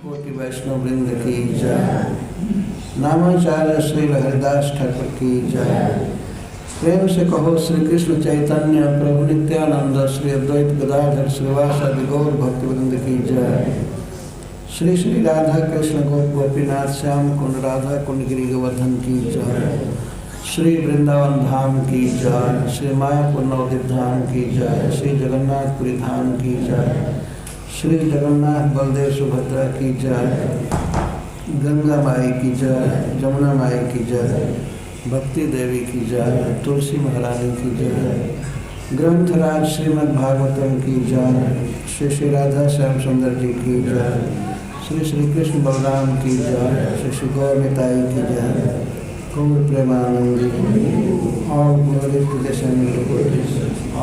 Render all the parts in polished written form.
कोटि वैष्णव वृंद की जय। नामाचार्य श्री हरिदास ठाकुर की जय। प्रेम से कहो श्री कृष्ण चैतन्य प्रभु नित्यानंद श्री अद्वैत गदाधर श्रीवासादि गौर भक्त वृंद की जय। श्री श्री राधा कृष्ण गोपीनाथ श्याम कुंड राधा कुंड गिरि गोवर्धन की जय। श्री वृंदावन धाम की जय। श्री मायापुर नवद्वीप धाम की जय। श्री जगन्नाथपुरी धाम की जय। श्री जगन्नाथ बलदेव सुभद्रा की जय। गंगा माई की जय। जमुना माई की जय। भक्ति देवी की जय। तुलसी महारानी की जय। ग्रंथराज श्रीमद् भागवतम की जय। श्री श्री राधा श्याम सुंदर जी की जय। श्री श्री कृष्ण बलराम की जय। श्री श्री गौर निताई की जय। गौर Premanandi. All glory to the Son of God.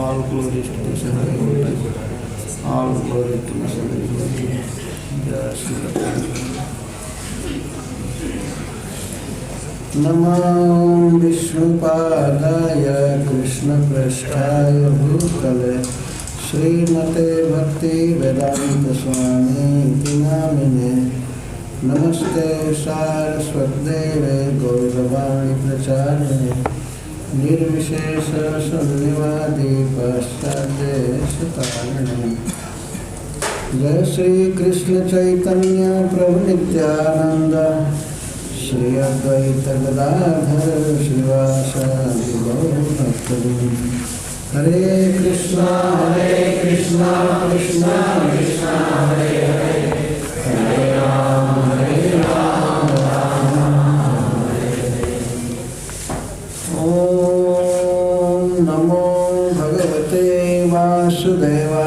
All glory to the Son of God. All glory to the Son of God. जय श्री कृष्ण। नमो विष्णुपादाय कृष्णपृष्ठाय भूतले श्रीमते भक्ति वेदांत स्वामी नामिने नमस्ते सारस्वतदेवे गौरवाणी प्रचारिणे निर्विशेष शून्यवादी पाश्चात्यदेशतारिणे। जय श्री कृष्ण चैतन्य प्रभु नित्यानंद श्री अद्वैत गदाधर श्रीवासादि गौर भक्तवृंद। हरे कृष्णा कृष्णा कृष्णा हरे हरे हरे राम राम राम हरे। ओम नमो भगवते वासुदेवाय।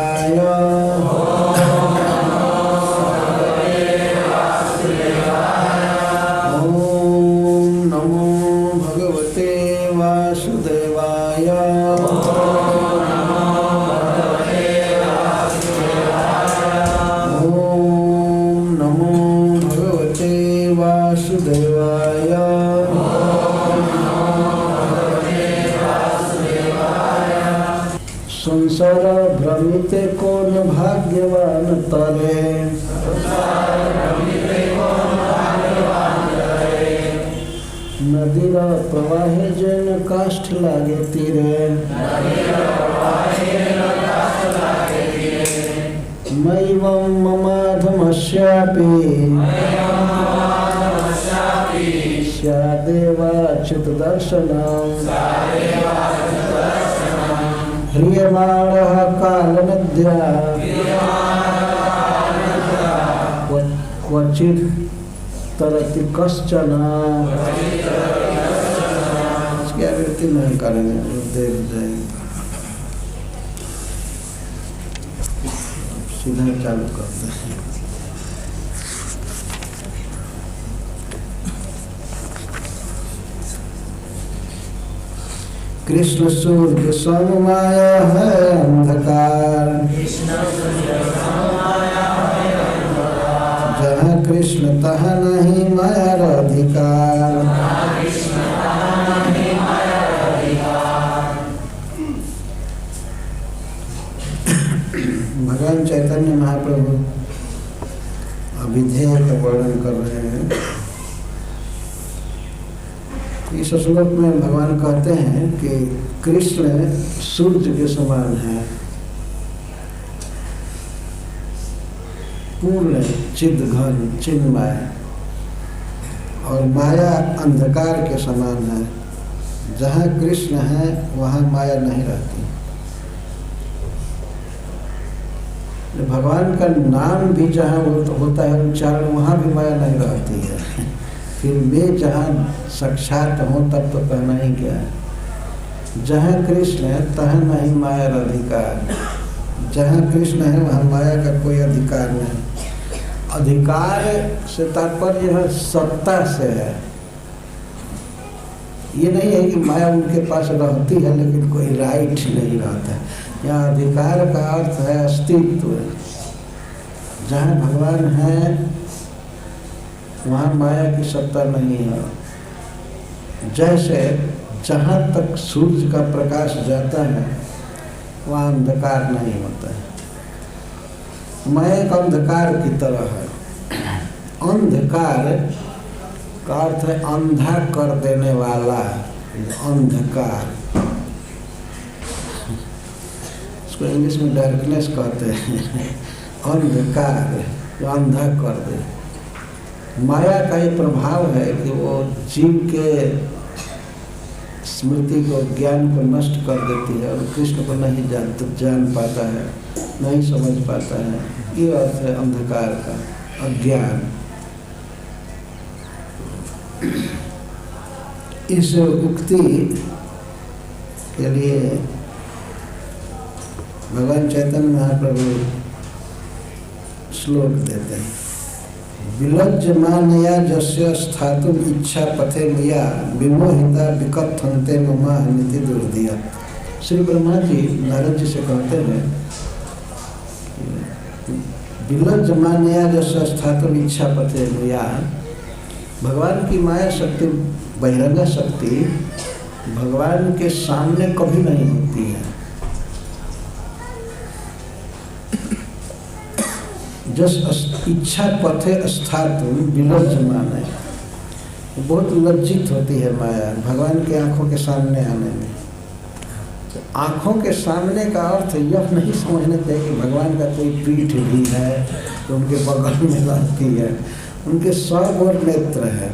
संसार भ्रमिते कौन भाग्यवान तरे। नदीर प्रवाहे जन काष्ठ लागे तीरे। मैवं ममाधमस्यापि स्यादेवाच्युत दर्शनम्। ह्रियमाणः कालनद्या क्वचित् तरति कश्चन। इसकी आवृत्ति नहीं करेंगे, देख जाएंगे। सीधा चालू करते हैं। कृष्ण सूर्य सम माया है अंधकार। जहाँ कृष्ण तहाँ नहीं माया अधिकार। भगवान चैतन्य महाप्रभु अविधेय का वर्णन कर रहे हैं। इस श्लोक में भगवान कहते हैं कि कृष्ण सूर्य के समान है, पूर्ण चिद घन चिन्मय, और माया अंधकार के समान है। जहाँ कृष्ण है वहाँ माया नहीं रहती। भगवान का नाम भी जहाँ होता है उच्चारण, वहाँ भी माया नहीं रहती है। फिर वे जहाँ साक्षात हो तब तो कहना ही क्या है। जहाँ कृष्ण है तहाँ नहीं माया अधिकार। जहाँ कृष्ण है वहाँ माया का कोई अधिकार नहीं। अधिकार से तात्पर्य है सत्ता से है। ये नहीं है कि माया उनके पास रहती है लेकिन कोई राइट नहीं रहता। यहाँ अधिकार का अर्थ है अस्तित्व। जहाँ भगवान है वहाँ माया की सत्ता नहीं है। जैसे जहाँ तक सूर्य का प्रकाश जाता है वहाँ अंधकार नहीं होता है। माया एक अंधकार की तरह है। अंधकार का अर्थ है अंधा कर देने वाला। अंधकार, इसको इंग्लिश में डार्कनेस कहते हैं। अंधकार जो अंधा कर दे। माया का ये प्रभाव है कि वो जीव के स्मृति को, ज्ञान को नष्ट कर देती है और कृष्ण को नहीं जान पाता है, नहीं समझ पाता है। ये अर्थ है अंधकार का, अज्ञान। इस उक्ति के लिए भगवान चैतन्य महाप्रभु श्लोक देते हैं। विलज्जमानया जस्य स्थातुम इच्छा पथे लिया विमोहिता विकथन्ते ममा निति दुर्धिया। श्री ब्रह्मा जी नारद जी से कहते हैं विलज्जमानया जस्य स्थातुम इच्छा पथे लिया। भगवान की माया शक्ति, बहिरंगा शक्ति भगवान के सामने कभी नहीं होती है। जस इच्छा पथे स्थातुम विलज्जमान है, बहुत लज्जित होती है माया भगवान के आंखों के सामने आने में। आंखों के सामने का अर्थ यह नहीं समझना चाहिए कि भगवान का कोई पीठ भी है तो उनके बगल में रहती है। उनके 100 और नेत्र है।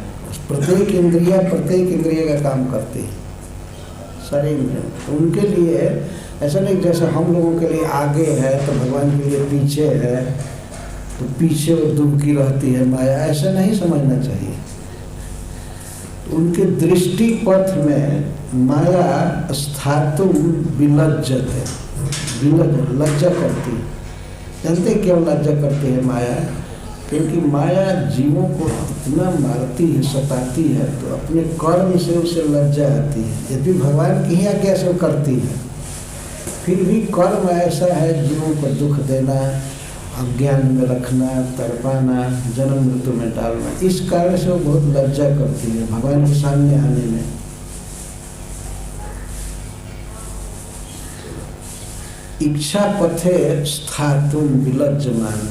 प्रत्येक इंद्रिय का काम करती है, सारी इंद्रियाँ। तो उनके लिए ऐसा नहीं जैसे हम लोगों के लिए आगे है तो भगवान के लिए पीछे है, तो पीछे वो डूबकी रहती है माया, ऐसा नहीं समझना चाहिए। उनके दृष्टि पथ में माया स्थातुम विलज्जत है, लज्जा करती है। जानते क्यों लज्जा करती है माया? क्योंकि माया जीवों को इतना मारती है, सताती है, तो अपने कर्म से उसे लज्जा आती है। यदि भगवान की ही आज्ञा से करती है, फिर भी कर्म ऐसा है जीवों को दुख देना, अज्ञान में रखना, तड़पाना, जन्म मृत्यु में डालना। इस कारण से वो बहुत लज्जा करती है भगवान के सामने आने में। इच्छा पथे स्थातुम विलज्जमान।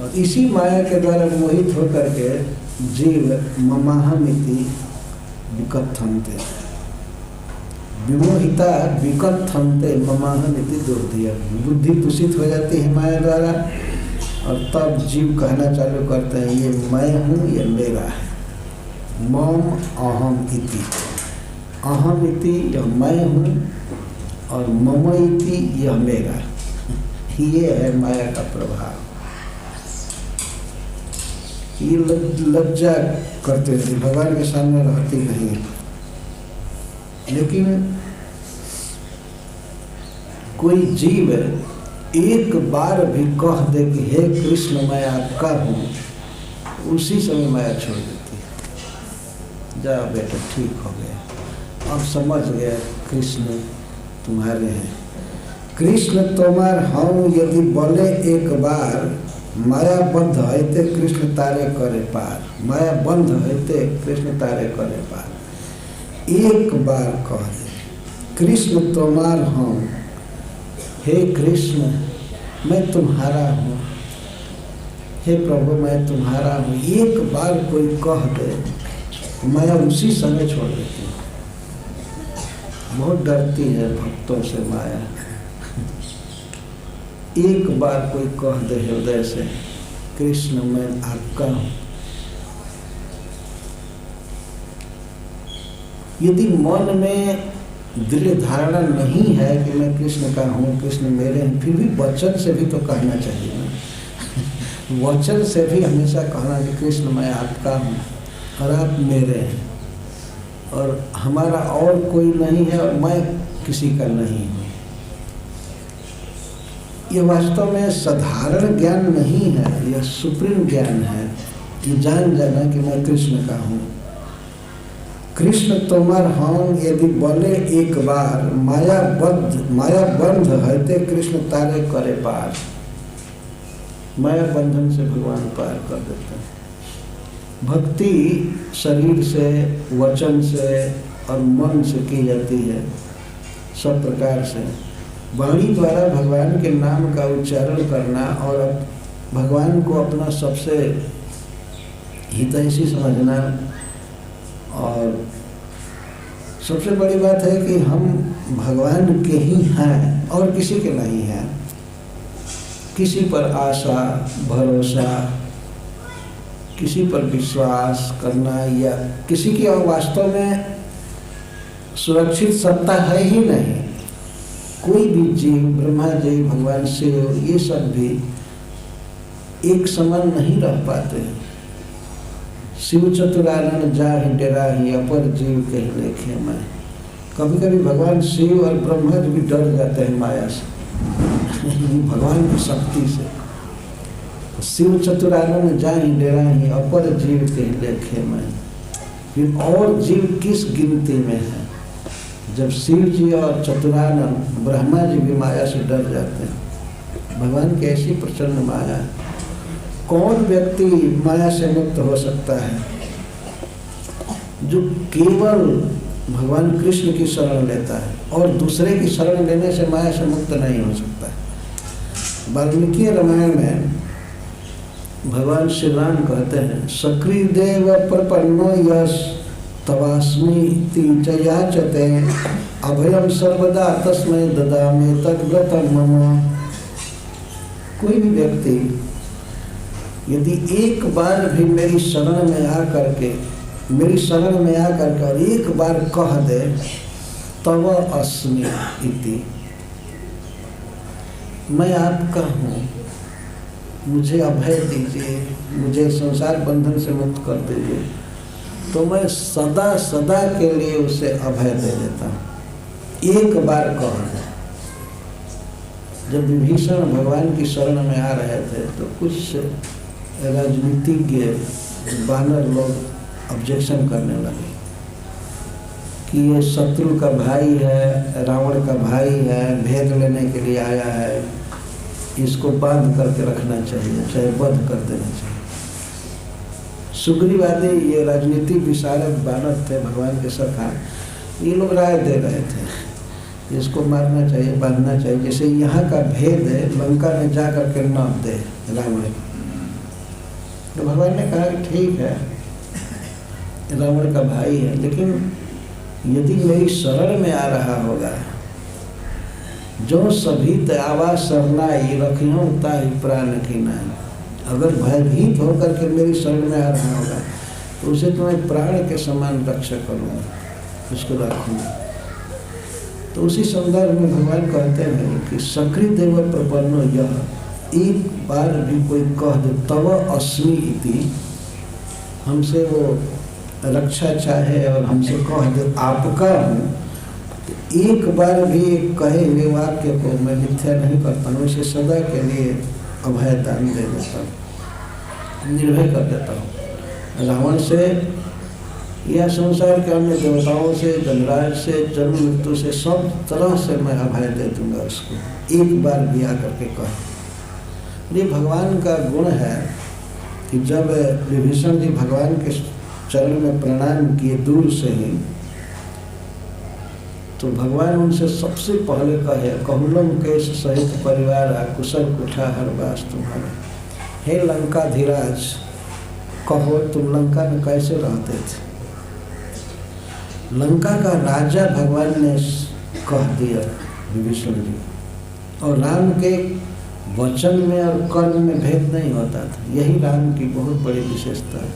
और इसी माया के द्वारा मोहित होकर के जीव ममाहमिति विकथन्ते, विमोहिता विकथन्ते ममाहमिति दुर्धिया। बुद्धि दूषित हो जाती है माया द्वारा और तब जीव कहना चालू करते हैं ये मैं हूँ, ये मेरा है। मम अहम इति, अहम इति यह मैं हूँ और मम इति यह मेरा। ये है माया का प्रभाव। ये लज्जा करते थे, भगवान के सामने रहती नहीं। लेकिन कोई जीव एक बार भी कह दे कि हे कृष्ण मैं आपका हूँ, उसी समय माया छोड़ देती है। जा बेटा ठीक हो गया, अब समझ गया कृष्ण तुम्हारे हैं। कृष्ण तुम्हार हम यदि बोले एक बार, माया बंध होते कृष्ण तारे करे पार। माया बंध होते कृष्ण तारे करे पार। एक बार कह दे कृष्ण तुम्हार हम, हे कृष्ण मैं तुम्हारा हूँ, हे प्रभु मैं तुम्हारा हूँ। एक बार कोई कह दे माया उसी समय छोड़ देती है। बहुत डरती है भक्तों से माया। एक बार कोई कह दे हृदय से कृष्ण मैं आपका हूँ। यदि मन में दृढ़ धारणा नहीं है कि मैं कृष्ण का हूँ, कृष्ण मेरे हैं, फिर भी वचन से भी तो कहना चाहिए ना। वचन से भी हमेशा कहना कि कृष्ण मैं आपका हूँ और आप मेरे हैं और हमारा और कोई नहीं है और मैं किसी का नहीं हूँ। ये वास्तव में साधारण ज्ञान नहीं है, यह सुप्रीम ज्ञान है। ये जान जाना कि मैं कृष्ण का हूँ। कृष्ण तुम्हार हम यदि बोले एक बार, माया बंध हते कृष्ण तारे करे पार। माया बंधन से भगवान पार कर देते हैं। भक्ति शरीर से, वचन से और मन से की जाती है, सब प्रकार से। वाणी द्वारा भगवान के नाम का उच्चारण करना और भगवान को अपना सबसे हितैषी समझना, और सबसे बड़ी बात है कि हम भगवान के ही हैं और किसी के नहीं हैं। किसी पर आशा, भरोसा, किसी पर विश्वास करना या किसी की वास्तव में सुरक्षित सत्ता है ही नहीं। कोई भी जीव, ब्रह्मा जी, भगवान शिव, ये सब भी एक समान नहीं रह पाते। शिव चतुरानन जाहि डेराहि, अपर जीव के लेखे मैं। कभी कभी भगवान शिव और ब्रह्मा जी भी डर जाते हैं माया से, भगवान की शक्ति से। शिव चतुरानन जाहि डेराहि, अपर जीव के लेखे मैं। फिर और जीव किस गिनती में है? जब शिव जी और चतुरानन ब्रह्मा जी भी माया से डर जाते हैं। भगवान की ऐसी प्रचंड माया है। कौन व्यक्ति माया से मुक्त हो सकता है? जो केवल भगवान कृष्ण की शरण लेता है, और दूसरे की शरण लेने से माया से मुक्त नहीं हो सकता है। वाल्मीकि रामायण में भगवान श्री राम कहते हैं, सक्री देव प्रपन्नो यश तवास्मि तीचयाचते अभयम सर्वदा तस्मै ददामि तद्व्रतम मम। कोई भी व्यक्ति यदि एक बार भी मेरी शरण में आकर के और एक बार कह दे तव अस्मि इति, मैं आपका हूँ, मुझे अभय दीजिए, मुझे संसार बंधन से मुक्त कर दीजिए, तो मैं सदा सदा के लिए उसे अभय दे देता हूँ। एक बार कह दे। जब विभीषण भगवान की शरण में आ रहे थे तो कुछ राजनीतिज्ञ वानर लोग ऑब्जेक्शन करने लगे कि ये शत्रु का भाई है, रावण का भाई है, भेद लेने के लिए आया है, इसको बांध करके रखना चाहिए, चाहे वध कर देना चाहिए। सुग्रीवादी, ये राजनीति विशारद वानर थे भगवान के सखा, ये लोग राय दे रहे थे इसको मारना चाहिए, बांधना चाहिए। जैसे यहाँ का भेद है, लंका में जा करके नाप दे रावण। तो भगवान ने कहा कि ठीक है, रावण का भाई है, लेकिन यदि मेरी शरण में आ रहा होगा, जो सभी दयावा शरणाई रखियों ताहि प्राण की नाई, अगर भयभीत होकर के मेरी शरण में आ रहा होगा तो उसे तो मैं प्राण के समान रक्षा करूँगा, उसको रखूँगा। तो उसी संदर्भ में भगवान कहते हैं कि सक्री देव प्रपन्नो यह, एक बार भी कोई कह दे तव अस्मि इति, हमसे वो रक्षा चाहे और हमसे कह दे आपका हूँ, तो एक बार भी कहे हुए वाक्य को मैं मिथ्या नहीं करता हूँ, उसे सदा के लिए अभय दान दे देता हूँ, निर्भय कर देता हूँ। रावण से या संसार के अन्य देवताओं से, धनराज से, जन्म मृत्यु से, सब तरह से मैं अभय दे दूंगा उसको, एक बार भी आकर के कहे। ये भगवान का गुण है कि जब विभीषण जी भगवान के चरण में प्रणाम किए दूर से ही, तो भगवान उनसे सबसे पहले कहे, कहुलम केश सहित परिवार कुशल कुठा हर बास तुम्हारा। हे लंकाधीराज, कहो तुम लंका में कैसे रहते थे? लंका का राजा भगवान ने कह दिया विभीषण जी, और राम के वचन में और कर्म में भेद नहीं होता था। यही राम की बहुत बड़ी विशेषता है,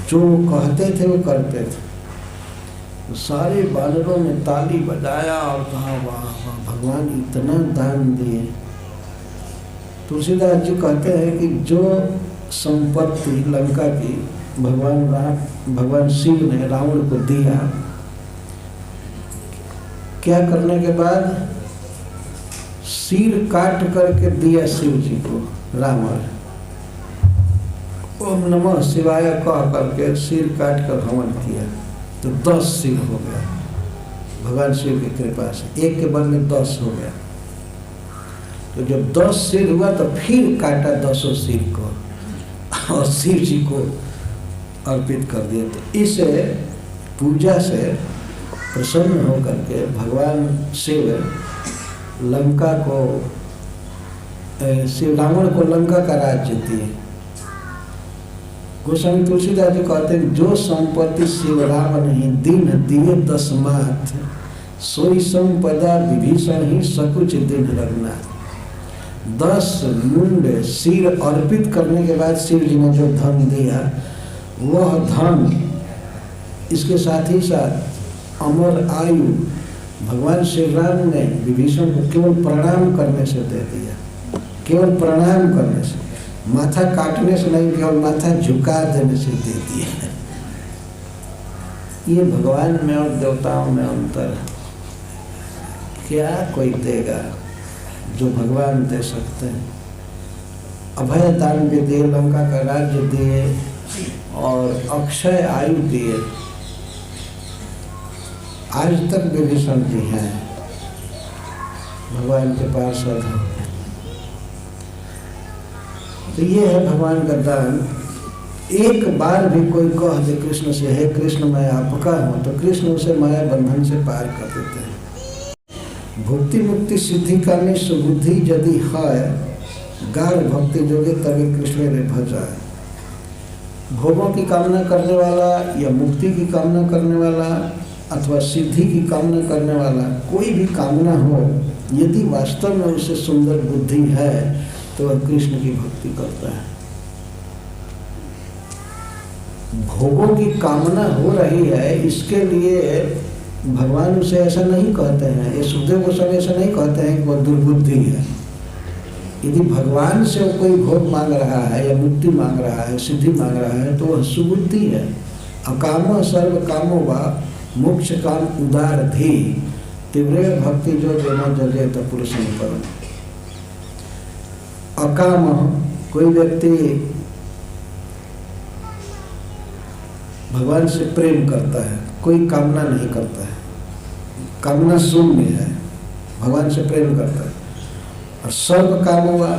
जो कहते थे वो करते थे। तो सारे बानरों ने ताली बजाया और कहा वाह वाह, भगवान इतना दान दिए। तुलसीदास जी कहते हैं कि जो संपत्ति लंका की भगवान शिव ने रावण को दिया, क्या करने के बाद सिर काट करके दिया शिव जी को रावण। ओम नमः शिवाय कह करके सिर काट कर हवन किया तो 10 सिर हो गया भगवान शिव की कृपा से, एक के बदले 10 हो गया। तो जब 10 सिर हुआ तो फिर काटा 10 सिर को और शिव जी को अर्पित कर दिया। तो इस पूजा से प्रसन्न होकर के भगवान शिव लंका को, शिव रावण को लंका का राज्य दिए। गोस्वामी तुलसीदास जी कहते हैं, जो संपत्ति शिव रावण ही दिन दिए 10 माथ, सोई संपदा विभीषण ही सकुच दिन रघुनाथ। 10 मुंड सिर अर्पित करने के बाद शिव जी ने जो धन दिया, वह धन इसके साथ ही साथ अमर आयु भगवान श्री राम ने विभीषण को केवल प्रणाम करने से दे दिया। केवल प्रणाम करने से, माथा काटने से नहीं, केवल माथा झुका देने से दे दिया। ये भगवान में और देवताओं में अंतर है। क्या कोई देगा जो भगवान दे सकते हैं? अभय दान भी दिए, लंका का राज्य दिए और अक्षय आयु दिए। आज तक विभीषण जी हैं, भगवान के पार्षद हैं। तो ये है भगवान का दान। एक बार भी कोई कह दे कृष्ण से, हे कृष्ण मैं आपका हूँ, तो कृष्ण उसे माया बंधन से पार कर देते हैं। भुक्ति मुक्ति सिद्धि कामी सुबुद्धि यदि है, गाढ़ भक्ति जोगे तभी कृष्ण रे भजाए। भोगों की कामना करने वाला या मुक्ति की कामना करने वाला अथवा सिद्धि की कामना करने वाला, कोई भी कामना हो, यदि वास्तव में उसे सुंदर बुद्धि है तो वह कृष्ण की भक्ति करता है। भोगों की कामना हो रही है, इसके लिए भगवान उसे ऐसा नहीं कहते हैं, ये सुखदेव गोस्वामी ऐसा नहीं कहते हैं कि वह दुर्बुद्धि है। यदि भगवान से वो कोई भोग मांग रहा है या मुक्ति मांग रहा है, सिद्धि मांग रहा है, तो वह सुबुद्धि है। अकामो सर्व कामो वा मोक्ष काम उदार धी, तीव्र भक्ति जो जनो जजे तो पुरुषम परम। अकाम, कोई व्यक्ति भगवान से प्रेम करता है, कोई कामना नहीं करता है, कामना शून्य है, भगवान से प्रेम करता है। और सर्व काम हुआ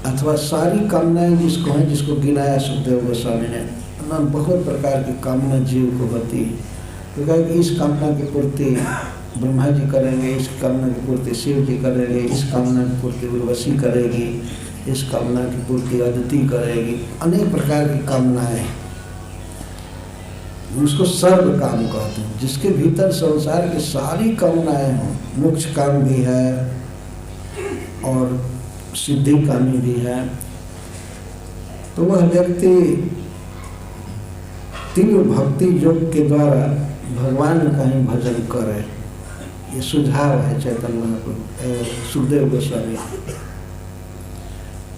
अथवा सारी कामनाएं जिसको हैं, जिसको गिनाया सुखदेव गोस्वामी ने, ना बहुत प्रकार की कामना जीव को होती है। तो कहा कि इस कामना की पूर्ति ब्रह्मा जी करेंगे, इस कामना की पूर्ति शिव जी करेंगे, इस कामना की पूर्ति उर्वशी करेगी, इस कामना की पूर्ति अदिति करेगी। अनेक प्रकार की कामनाएं, उसको सर्व काम कहते हैं। जिसके भीतर संसार की सारी कामनाएं हों, मोक्ष काम भी है और सिद्धि कामी भी है, तो वह व्यक्ति तीव्र भक्ति योग के द्वारा भगवान का ही भजन करे। ये सुझाव है चैतन्य महाप्रभु, सुखदेव गोस्वामी।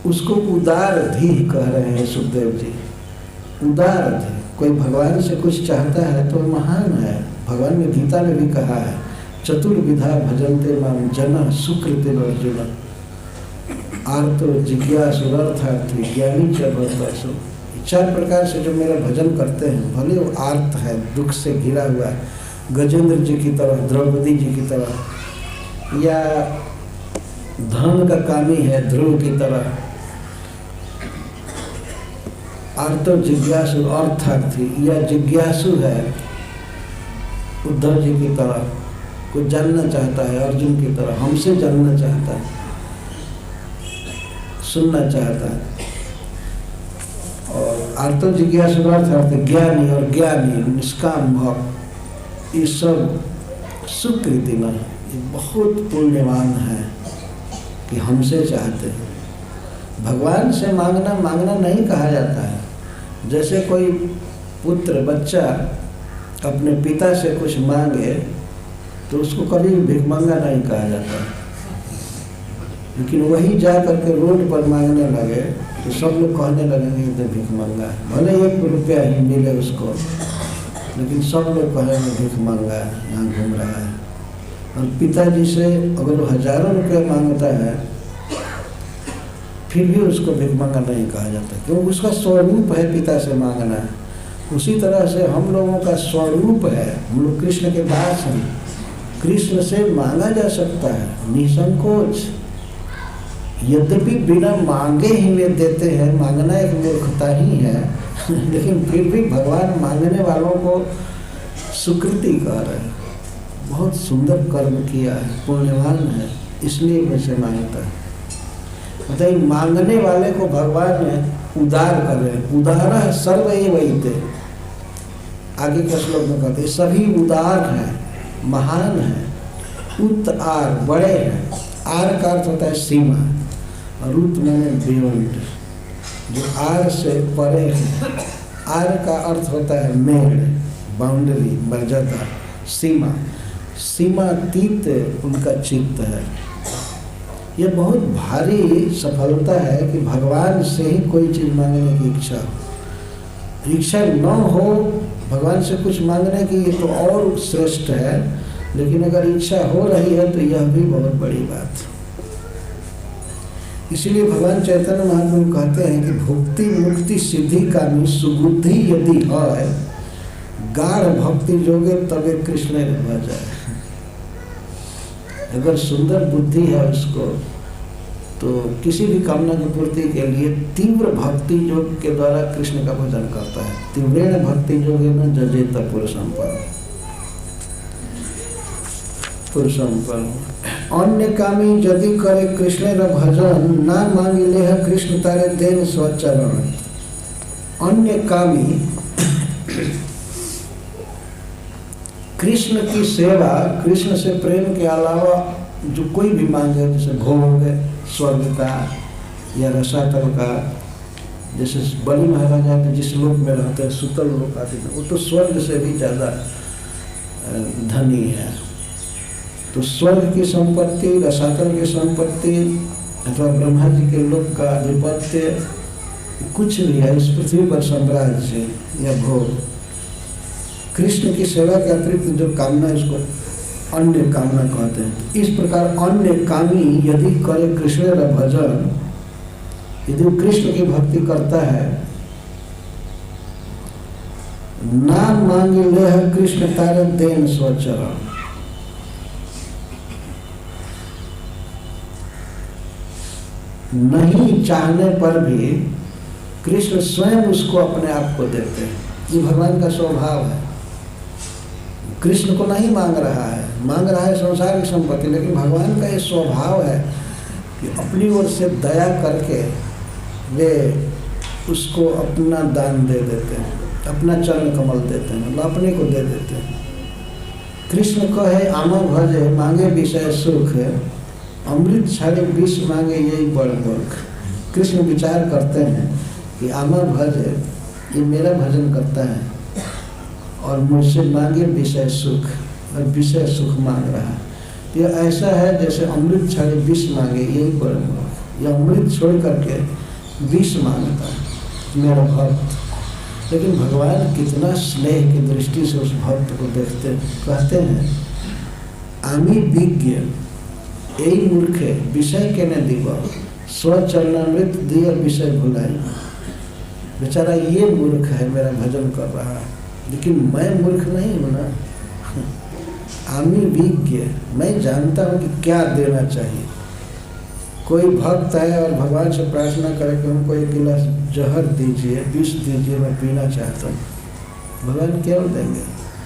उसको उदार धी कह रहे हैं सुखदेव जी। उदार धी, कोई भगवान से कुछ चाहता है तो महान है। भगवान ने गीता में भी कहा है, चतुर्विधा भजन्ते माम जना सुकृति अर्जुन, आर्तो जिज्ञासु अर्थार्थी ज्ञानी च भक्तासु। 4 प्रकार से जो मेरा भजन करते हैं, भले वो आर्त है, दुख से घिरा हुआ है, गजेंद्र जी की तरह, द्रौपदी जी की तरह, या धन का कामी है ध्रुव की तरह, आर्तो जिज्ञासु अर्थार्थी, या जिज्ञासु है उद्धव जी की तरह, कुछ जानना चाहता है अर्जुन की तरह, हमसे जानना चाहता है, सुनना चाहता है। और आर्तो जिज्ञासु अर्थार्थी ज्ञानी और ज्ञानी निष्काम भक्त, ये सब सुकृति न, ये बहुत पुण्यवान है कि हमसे चाहते हैं। भगवान से मांगना नहीं कहा जाता है। जैसे कोई पुत्र बच्चा अपने पिता से कुछ मांगे तो उसको कभी भिखमंगा नहीं कहा जाता, लेकिन वही जा करके रोड पर मांगने लगे तो सब लोग कहने लगेंगे तो भिखमंगा है। भले 1 रुपया ही मिले उसको, लेकिन सब लोग कहेंगे भिखमंगा है, यहाँ घूम रहा है। और पिताजी से अगर वो हजारों रुपये मांगता है फिर भी उसको भिखमंगा नहीं कहा जाता, क्योंकि उसका स्वरूप है पिता से मांगना। उसी तरह से हम लोगों का स्वरूप है, हम लोग कृष्ण के दास हैं, कृष्ण से मांगा जा सकता है निसंकोच। यद्यपि बिना मांगे ही वे देते हैं, मांगना एक मूर्खता ही है लेकिन फिर भी भगवान मांगने वालों को सुकृति कह रहे हैं, बहुत सुंदर कर्म किया है, पुण्यवान है, इसलिए मुझसे मांगता है। मतलब मांगने वाले को भगवान ने उदार कर रहे हैं। उदार सर्व एवैते, आगे के श्लोक में कहते हैं सभी उदार हैं, महान हैं। उत आर बड़े हैं, आर का अर्थ होता है सीमा, और उत मैंने बियॉन्ड, जो आर से परे है। आर का अर्थ होता है मेड़, बाउंड्री, मर्यादा, सीमा, सीमातीत उनका चित्त है। ये बहुत भारी सफलता है कि भगवान से ही कोई चीज़ मांगने की इच्छा न हो, भगवान से कुछ मांगने की ये तो और श्रेष्ठ है, लेकिन अगर इच्छा हो रही है तो यह भी बहुत बड़ी बात। इसीलिए भगवान चैतन्य महाप्रभु कहते हैं कि भुक्ति मुक्ति सिद्धि कामी सुबुद्धि यदि है, गाढ़ भक्ति जोगे तबे कृष्ण भजाए। अगर सुंदर बुद्धि है उसको, तो किसी भी कामना की पूर्ति के लिए तीव्र भक्ति योग के द्वारा कृष्ण का भजन करता है। तीव्रेण भक्ति योगेन जजेत पुरुषं परम। अन्य कामी यदि करे कृष्ण भजन, ना मांगी लेह कृष्ण तारे देन स्वचरण। अन्य कामी कृष्ण की सेवा, कृष्ण से प्रेम के अलावा जो कोई भी मांगे, जैसे भोग स्वर्ग का या रसातल का, जैसे बलि महाराजा के जिस लोक में रहते हैं सुतल लोक आदि में, वो तो स्वर्ग से भी ज़्यादा धनी है। तो स्वर्ग की संपत्ति, रसातल की संपत्ति अथवा ब्रह्मा जी के लोक का आधिपत्य, कुछ भी है इस पृथ्वी पर साम्राज्य या भोग, कृष्ण की सेवा के अतिरिक्त जो कामना, इसको अन्य कामना कहते हैं। इस प्रकार अन्य कामी यदि करे कृष्ण का भजन, यदि वो कृष्ण की भक्ति करता है, ना मांगे ले कृष्ण तारे देन स्वचरण। नहीं चाहने पर भी कृष्ण स्वयं उसको अपने आप को देते हैं। ये भगवान का स्वभाव है। कृष्ण को नहीं मांग रहा है संसार की संपत्ति, लेकिन भगवान का ये स्वभाव है कि अपनी ओर से दया करके वे उसको अपना दान दे देते हैं, अपना चरण कमल देते हैं, मतलब अपने को दे देते हैं। कृष्ण को है आमा भजे मांगे विषय सुख, अमृत छाड़े विष मांगे यही बड़ मूर्ख। कृष्ण विचार करते हैं कि आमा भजे, ये मेरा भजन करता है और मुझसे मांगे विषय सुख, और विषय सुख मांग रहा है। ये ऐसा है जैसे अमृत छाड़े विष मांगे यही बड़ मूर्ख। यह अमृत छोड़ करके विष मांगता है मेरा भक्त। लेकिन भगवान कितना स्नेह की दृष्टि से उस भक्त को देखते, कहते हैं आमी विज्ञ यही मूर्ख विषय के न दीवा, स्वचरणामृत दिया विषय भुलाई। बेचारा ये मूर्ख है, मेरा भजन कर रहा है, लेकिन मैं मूर्ख नहीं हूँ ना। आमी विज्ञ, मैं जानता हूँ कि क्या देना चाहिए। कोई भक्त है और भगवान से प्रार्थना करे कि हमको एक गिलास जहर दीजिए, विष दीजिए, मैं पीना चाहता हूँ, भगवान क्यों देंगे?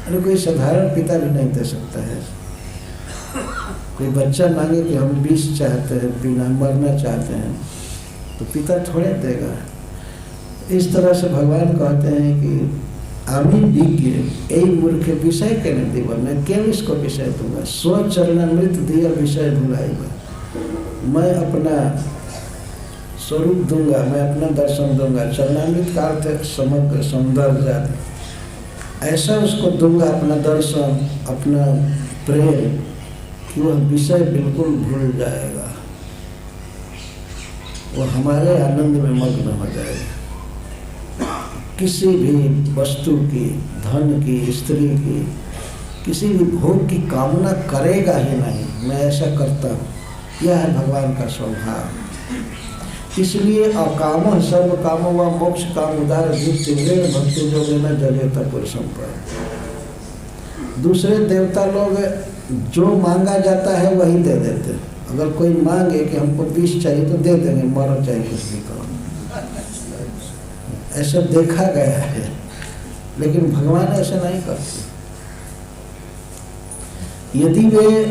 अरे कोई साधारण पिता भी नहीं दे सकता है। कोई बच्चा मांगे कि हम विष चाहते हैं पीना, मरना चाहते हैं, तो पिता थोड़े देगा। इस तरह से भगवान कहते हैं कि आमी विज्ञ यही मूर्ख विषय के न देव, मैं क्यों इसको विषय दूंगा। स्वचरणामृत दिया विषय भुलाएगा। मैं अपना स्वरूप दूंगा, मैं अपना दर्शन दूंगा। चरणामृत का अर्थ समग्र सौंदर्य, ऐसा उसको दूंगा अपना दर्शन, अपना प्रेम, कि वह विषय बिल्कुल भूल जाएगा, वो हमारे आनंद में मग्न हो जाएगा। किसी भी वस्तु की, धन की, स्त्री की, किसी भी भोग की कामना करेगा ही नहीं, मैं ऐसा करता हूँ, यह है भगवान का स्वभाव। इसलिए अकाम सर्व काम व मोक्ष काम उदार भक्ति जो लेना जलेता पुरुषम पर। दूसरे देवता लोग जो मांगा जाता है वही दे देते हैं। अगर कोई मांगे कि हमको विष चाहिए तो दे देंगे, मरो चाहिए कुछ भी करो, ऐसा देखा गया है। लेकिन भगवान ऐसा नहीं करते। यदि वे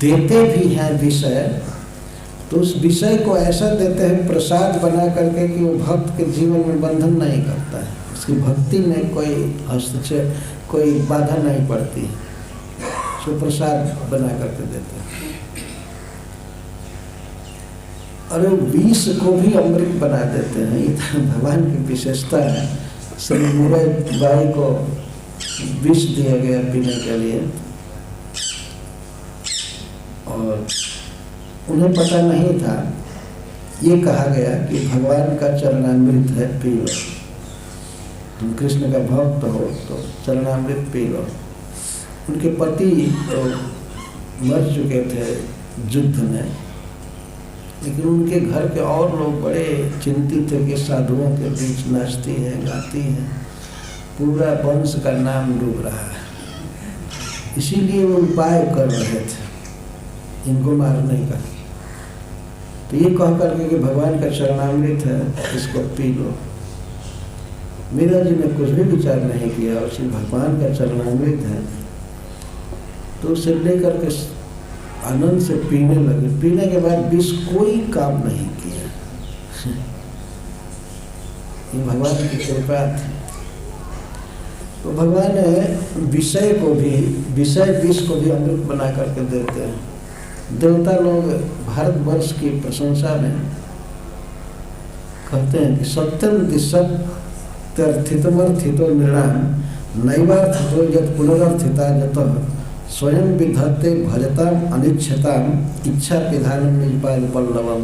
देते भी हैं विषय, तो उस विषय को ऐसा देते हैं प्रसाद बना करके कि वो भक्त के जीवन में बंधन नहीं करता है, उसकी भक्ति में कोई हस्तक्षेप, कोई बाधा नहीं पड़ती, उसको प्रसाद बना करके देते हैं। और विष को भी अमृत बना देते हैं, ये तो भगवान की विशेषता है। श्री मुरई बाई को विष दिया गया पीने के लिए, और उन्हें पता नहीं था, ये कहा गया कि भगवान का चरणामृत है, पी लो, तुम कृष्ण का भक्त हो तो चरणामृत पी लो। उनके पति तो मर चुके थे युद्ध में, लेकिन उनके घर के और लोग बड़े चिंतित थे कि साधुओं के बीच नाचती है, गाती है, पूरा वंश का नाम डूब रहा है। इसीलिए वो उपाय कर रहे थे इनको मारने का। तो ये कह करके कि भगवान का चरणामृत है, इसको पी लो। मीरा जी ने कुछ भी विचार नहीं किया, उसी भगवान का चरणामृत है, तो उसे लेकर के आनंद से पीने लगे। पीने के बाद विष कोई काम नहीं किया। ये भगवान की कृपा थी। तो भगवान विषय को भी, विषय विष को भी अमृत बना करके देते हैं। देवता लोग भारतवर्ष की प्रशंसा में कहते हैं कि सत्यम दिशत्यर्थितमर्थितो नृणाम नैवार्थितो यत् पुनरर्थिता जतः स्वयं विधत्ते भजताम अनिच्छताम इच्छा विधानम निजपाद पल्लवम।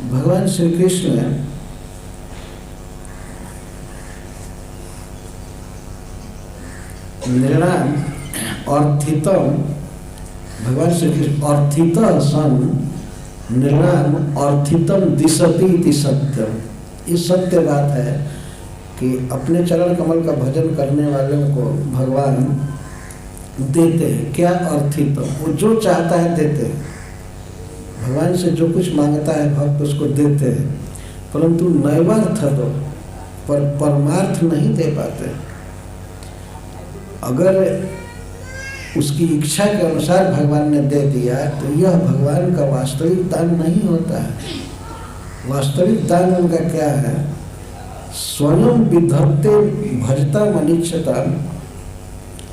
भगवान श्री कृष्ण निर्णाम अर्थितम, भगवान श्री कृष्ण अर्थित सन निर्णाम अर्थितम दिशति इति सत्यम। ये सत्य बात है कि अपने चरण कमल का भजन करने वालों को भगवान देते हैं। क्या अर्थित? वो जो चाहता है देते हैं। भगवान से जो कुछ मांगता है भक्त उसको देते हैं, परंतु नैवार्थ दो, पर परमार्थ नहीं दे पाते। अगर उसकी इच्छा के अनुसार भगवान ने दे दिया तो यह भगवान का वास्तविक दान नहीं होता है। वास्तविक दान उनका क्या है? स्वयं विधत्ते भजता अनिच्छता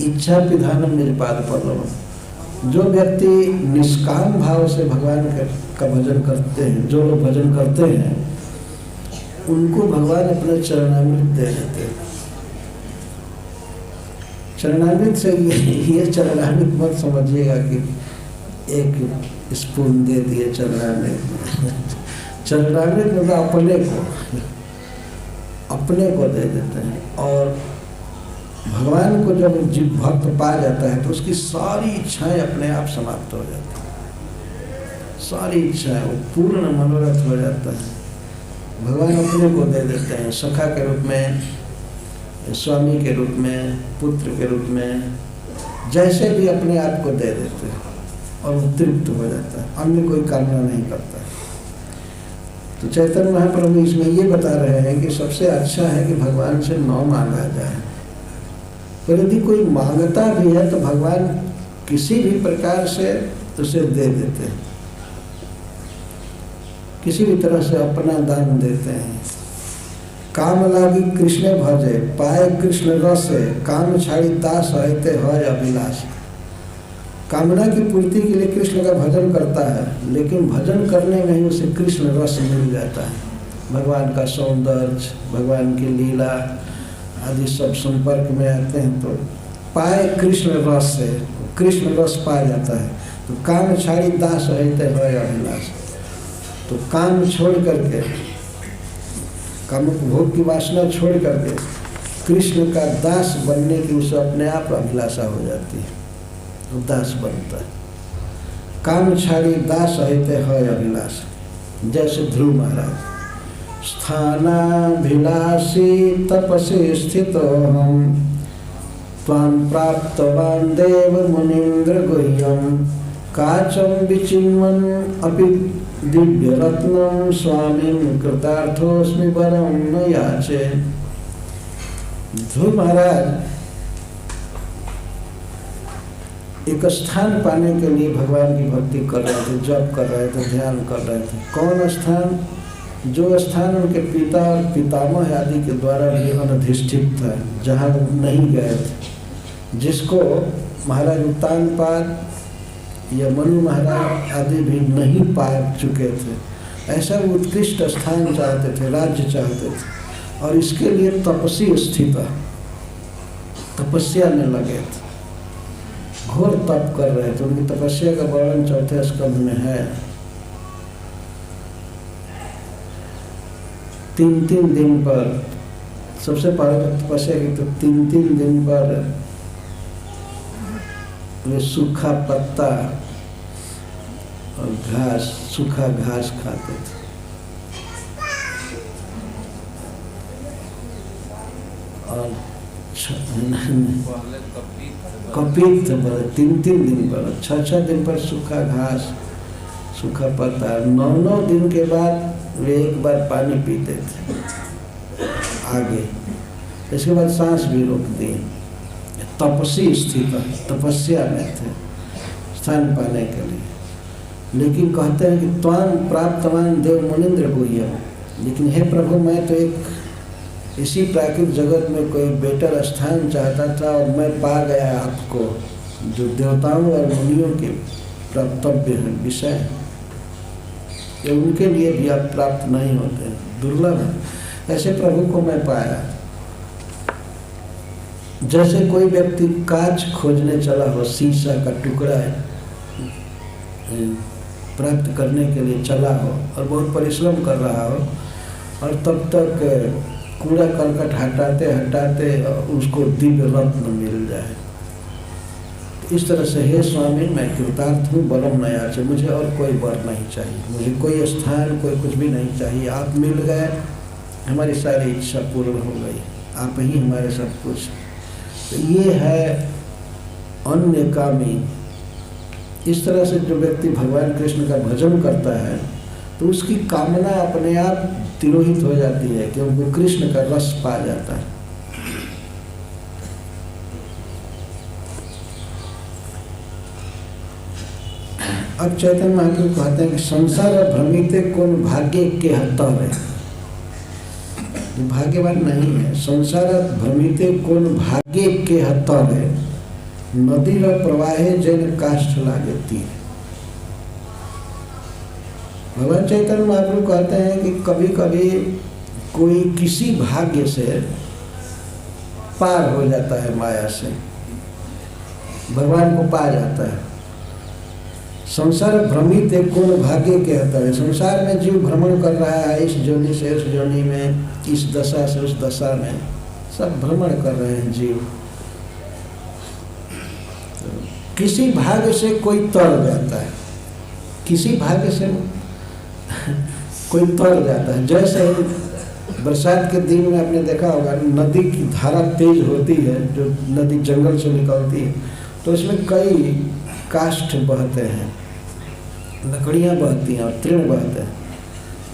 इच्छा विधानम निजपाद पल्लवम। जो व्यक्ति निष्काम भाव से भगवान का भजन करते हैं, जो लोग भजन करते हैं, उनको भगवान अपने चरणामृत दे देते हैं। चरणामृत से ये चरणामृत मत समझिएगा कि एक स्पून दे दिए चरणामृत। चरणामृत मतलब अपने को दे देते हैं। और भगवान को जब जीव भक्त पा जाता है तो उसकी सारी इच्छाएं अपने आप समाप्त हो जाती हैं। सारी इच्छाएं, वो पूर्ण मनोरथ हो जाता है। भगवान अपने को दे देते हैं, सखा के रूप में, स्वामी के रूप में, पुत्र के रूप में, जैसे भी अपने आप को दे देते हैं और वो तृप्त हो जाता है, अन्य कोई कामना नहीं करता। तो चैतन्य महाप्रभु इसमें ये बता रहे हैं कि सबसे अच्छा है कि भगवान से न मांगा जाए। पर यदि कोई मांगता भी है तो भगवान किसी भी प्रकार से उसे दे देते हैं, किसी भी तरह से अपना दान देते हैं। काम लागी कृष्ण भजे पाए कृष्ण रसे काम छाड़ी दास रहते है अभिलाष। कामना की पूर्ति के लिए कृष्ण का भजन करता है, लेकिन भजन करने में ही उसे कृष्ण रस मिल जाता है। भगवान का सौंदर्य, भगवान की लीला आदि सब संपर्क में आते हैं तो पाए कृष्ण रस से कृष्ण रस पाया जाता है। तो काम छाड़ी दास रहते है अभिलाष। तो काम छोड़ करके, काम उपभोग की वासना छोड़ करके कृष्ण का दास बनने की उसे अपने आप अभिलाषा हो जाती है, वो दास बनता है। काम छाड़ी दास रहते है अभिलाषा, जैसे ध्रुव महाराज। स्थानाभिलाषी तपसे स्थितो हम त्वां प्राप्तवान् देव मुनीन्द्र गुह्यं काचं विचिन्वन् अपि दिव्य रत्नं स्वामिं कृतार्थोऽस्मि वरं न याचे। ध्रुव महाराज एक स्थान पाने के लिए भगवान की भक्ति कर रहे थे, जप कर रहे थे, ध्यान कर रहे थे। कौन स्थान? जो स्थान उनके पिता और पितामह आदि के द्वारा भी अनधिष्ठित था, जहाँ वो नहीं गए थे, जिसको महाराज उत्तानपाद या मनु महाराज आदि भी नहीं पा चुके थे। ऐसा वो उत्कृष्ट स्थान चाहते थे, राज्य चाहते थे, और इसके लिए तपस्वी स्थित तपस्या में लगे थे, घोर तप कर रहे थे। उनकी तपस्या का वर्णन 4 स्कंध में है। 3-3 दिन पर, सबसे पहले तपस्या की तो 3-3 दिन पर वे सूखा पत्ता और घास, सूखा घास खाते थे। और कपित 3-3 दिन पर, 6-6 दिन पर सूखा घास, सूखा पत्ता। 9-9 दिन के बाद वे एक बार पानी पीते थे आगे, इसके बाद सांस भी रोक दी। तपस्वी स्थित तपस्या में थे स्थान पाने के लिए। लेकिन कहते हैं कि त्वां प्राप्तवान् देव मुनीन्द्र गुह्यं, लेकिन हे प्रभु मैं तो एक इसी प्राकृतिक जगत में कोई बेटर स्थान चाहता था और मैं पा गया आपको, जो देवताओं और मुनियों के प्राप्तव्य विषय, ये उनके लिए भी आप प्राप्त नहीं होते, दुर्लभ है। ऐसे प्रभु को मैं पाया। जैसे कोई व्यक्ति कांच खोजने चला हो, शीशा का टुकड़ा प्राप्त करने के लिए चला हो और बहुत परिश्रम कर रहा हो, और तब तक कूड़ा करकट हटाते हटाते उसको दिव्य रत्न मिल जाए। इस तरह से हे स्वामी मैं कृतार्थ हूँ, वरम न याचे, मुझे और कोई वर नहीं चाहिए, मुझे कोई स्थान, कोई कुछ भी नहीं चाहिए। आप मिल गए, हमारी सारी इच्छा पूर्ण हो गई, आप ही हमारे सब कुछ। तो ये है अन्य कामी। इस तरह से जो व्यक्ति भगवान कृष्ण का भजन करता है तो उसकी कामना अपने आप तिरोहित हो जाती है, क्योंकि कृष्ण का रस पा जाता है। अब चैतन्य महाप्रभु कहते हैं कि संसार भ्रमिते कौन भाग्य के हत्ता है, भाग्यवान नहीं है। संसार भ्रमिते कौन भाग्य के हत्ता है, नदी र प्रवाहे जैन काष्ठ लागे तीर। भगवान चैतन्य महाप्रभु कहते हैं कि कभी कभी कोई किसी भाग्य से पार हो जाता है, माया से भगवान को पा जाता है। संसार भ्रमित एक कौन भाग्य कहता है। संसार में जीव भ्रमण कर रहा है, इस जोनि से उस जोनि में, इस दशा से उस दशा में, सब भ्रमण कर रहे हैं जीव। किसी भाग्य से कोई तर जाता है, किसी भाग्य से कोई तर जाता है। जैसे बरसात के दिन में आपने देखा होगा, नदी की धारा तेज होती है, जो नदी जंगल से निकलती है, तो इसमें कई काष्ठ बहते हैं, लकड़ियाँ बहती हैं और तृण बहते हैं,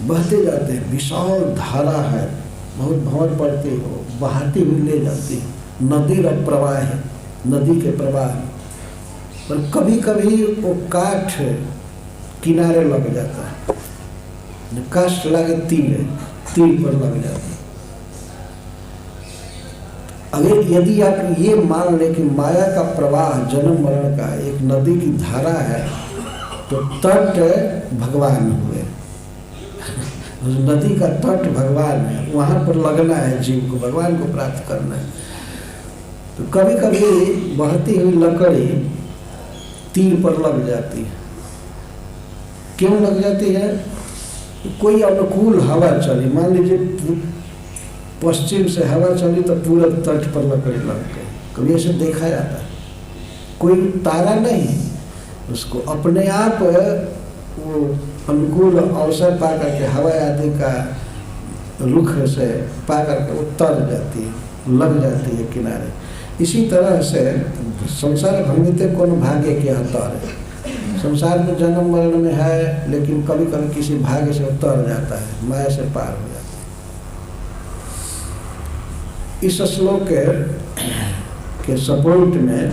बहते जाते हैं। विशाल धारा है, बहुत भंवर पड़ती हो, बहाती हुई ले जाती है। नदी र प्रवाह है, नदी के प्रवाह। पर कभी कभी वो काठ किनारे लग जाता है, काष्ठ लगे तीर पर लग जाता है। अगर यदि आप ये मान लें कि माया का प्रवाह जन्म मरण का एक नदी की धारा है, तो तट भगवान हुए। उस नदी का तट भगवान है, वहाँ पर लगना है जीव को, भगवान को प्राप्त करना है। तो कभी कभी बहती हुई लकड़ी तीर पर लग जाती है। क्यों लग जाती है? कोई अनुकूल हवा चली, मान लीजिए पश्चिम से हवा चली तो पूरब तट पर लकड़ी लग गई। कभी ऐसे देखा जाता है? कोई तारा नहीं, उसको अपने आप वो अनुकूल अवसर पा करके हवा आदि का रुख से पा करके वो तर जाती है, लग जाती है किनारे। इसी तरह से संसार भंगिते कौन भाग्य के तर है। संसार में जन्म मरण में है, लेकिन कभी कभी किसी भाग्य से उतर जाता है, माया से पार हो जाता है। इस श्लोक के सपोर्ट में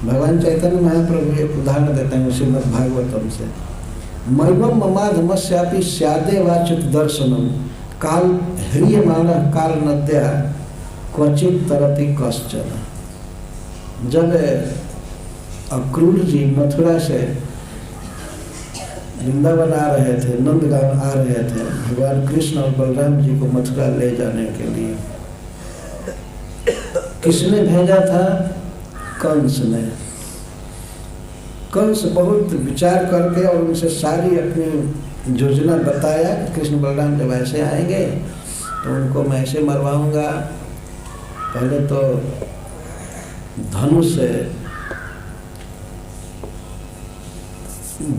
भगवान चैतन्य महाप्रभु एक उदाहरण देते हैं श्रीमद् भागवतम से। मैवम ममाधमस्यापि स्यादे वाचित दर्शनम काल ह्रियमाण काल नद्या क्वचित तरति कश्चन। जब अक्रूर जी मथुरा से वृंदावन आ रहे थे, नंदगांव आ रहे थे, भगवान कृष्ण और बलराम जी को मथुरा ले जाने के लिए किसने भेजा था? कंस ने। कंस बहुत विचार करके और उनसे सारी अपनी योजना बताया। कृष्ण बलराम जब ऐसे आएंगे तो उनको मैं ऐसे मरवाऊंगा। पहले तो धनुष से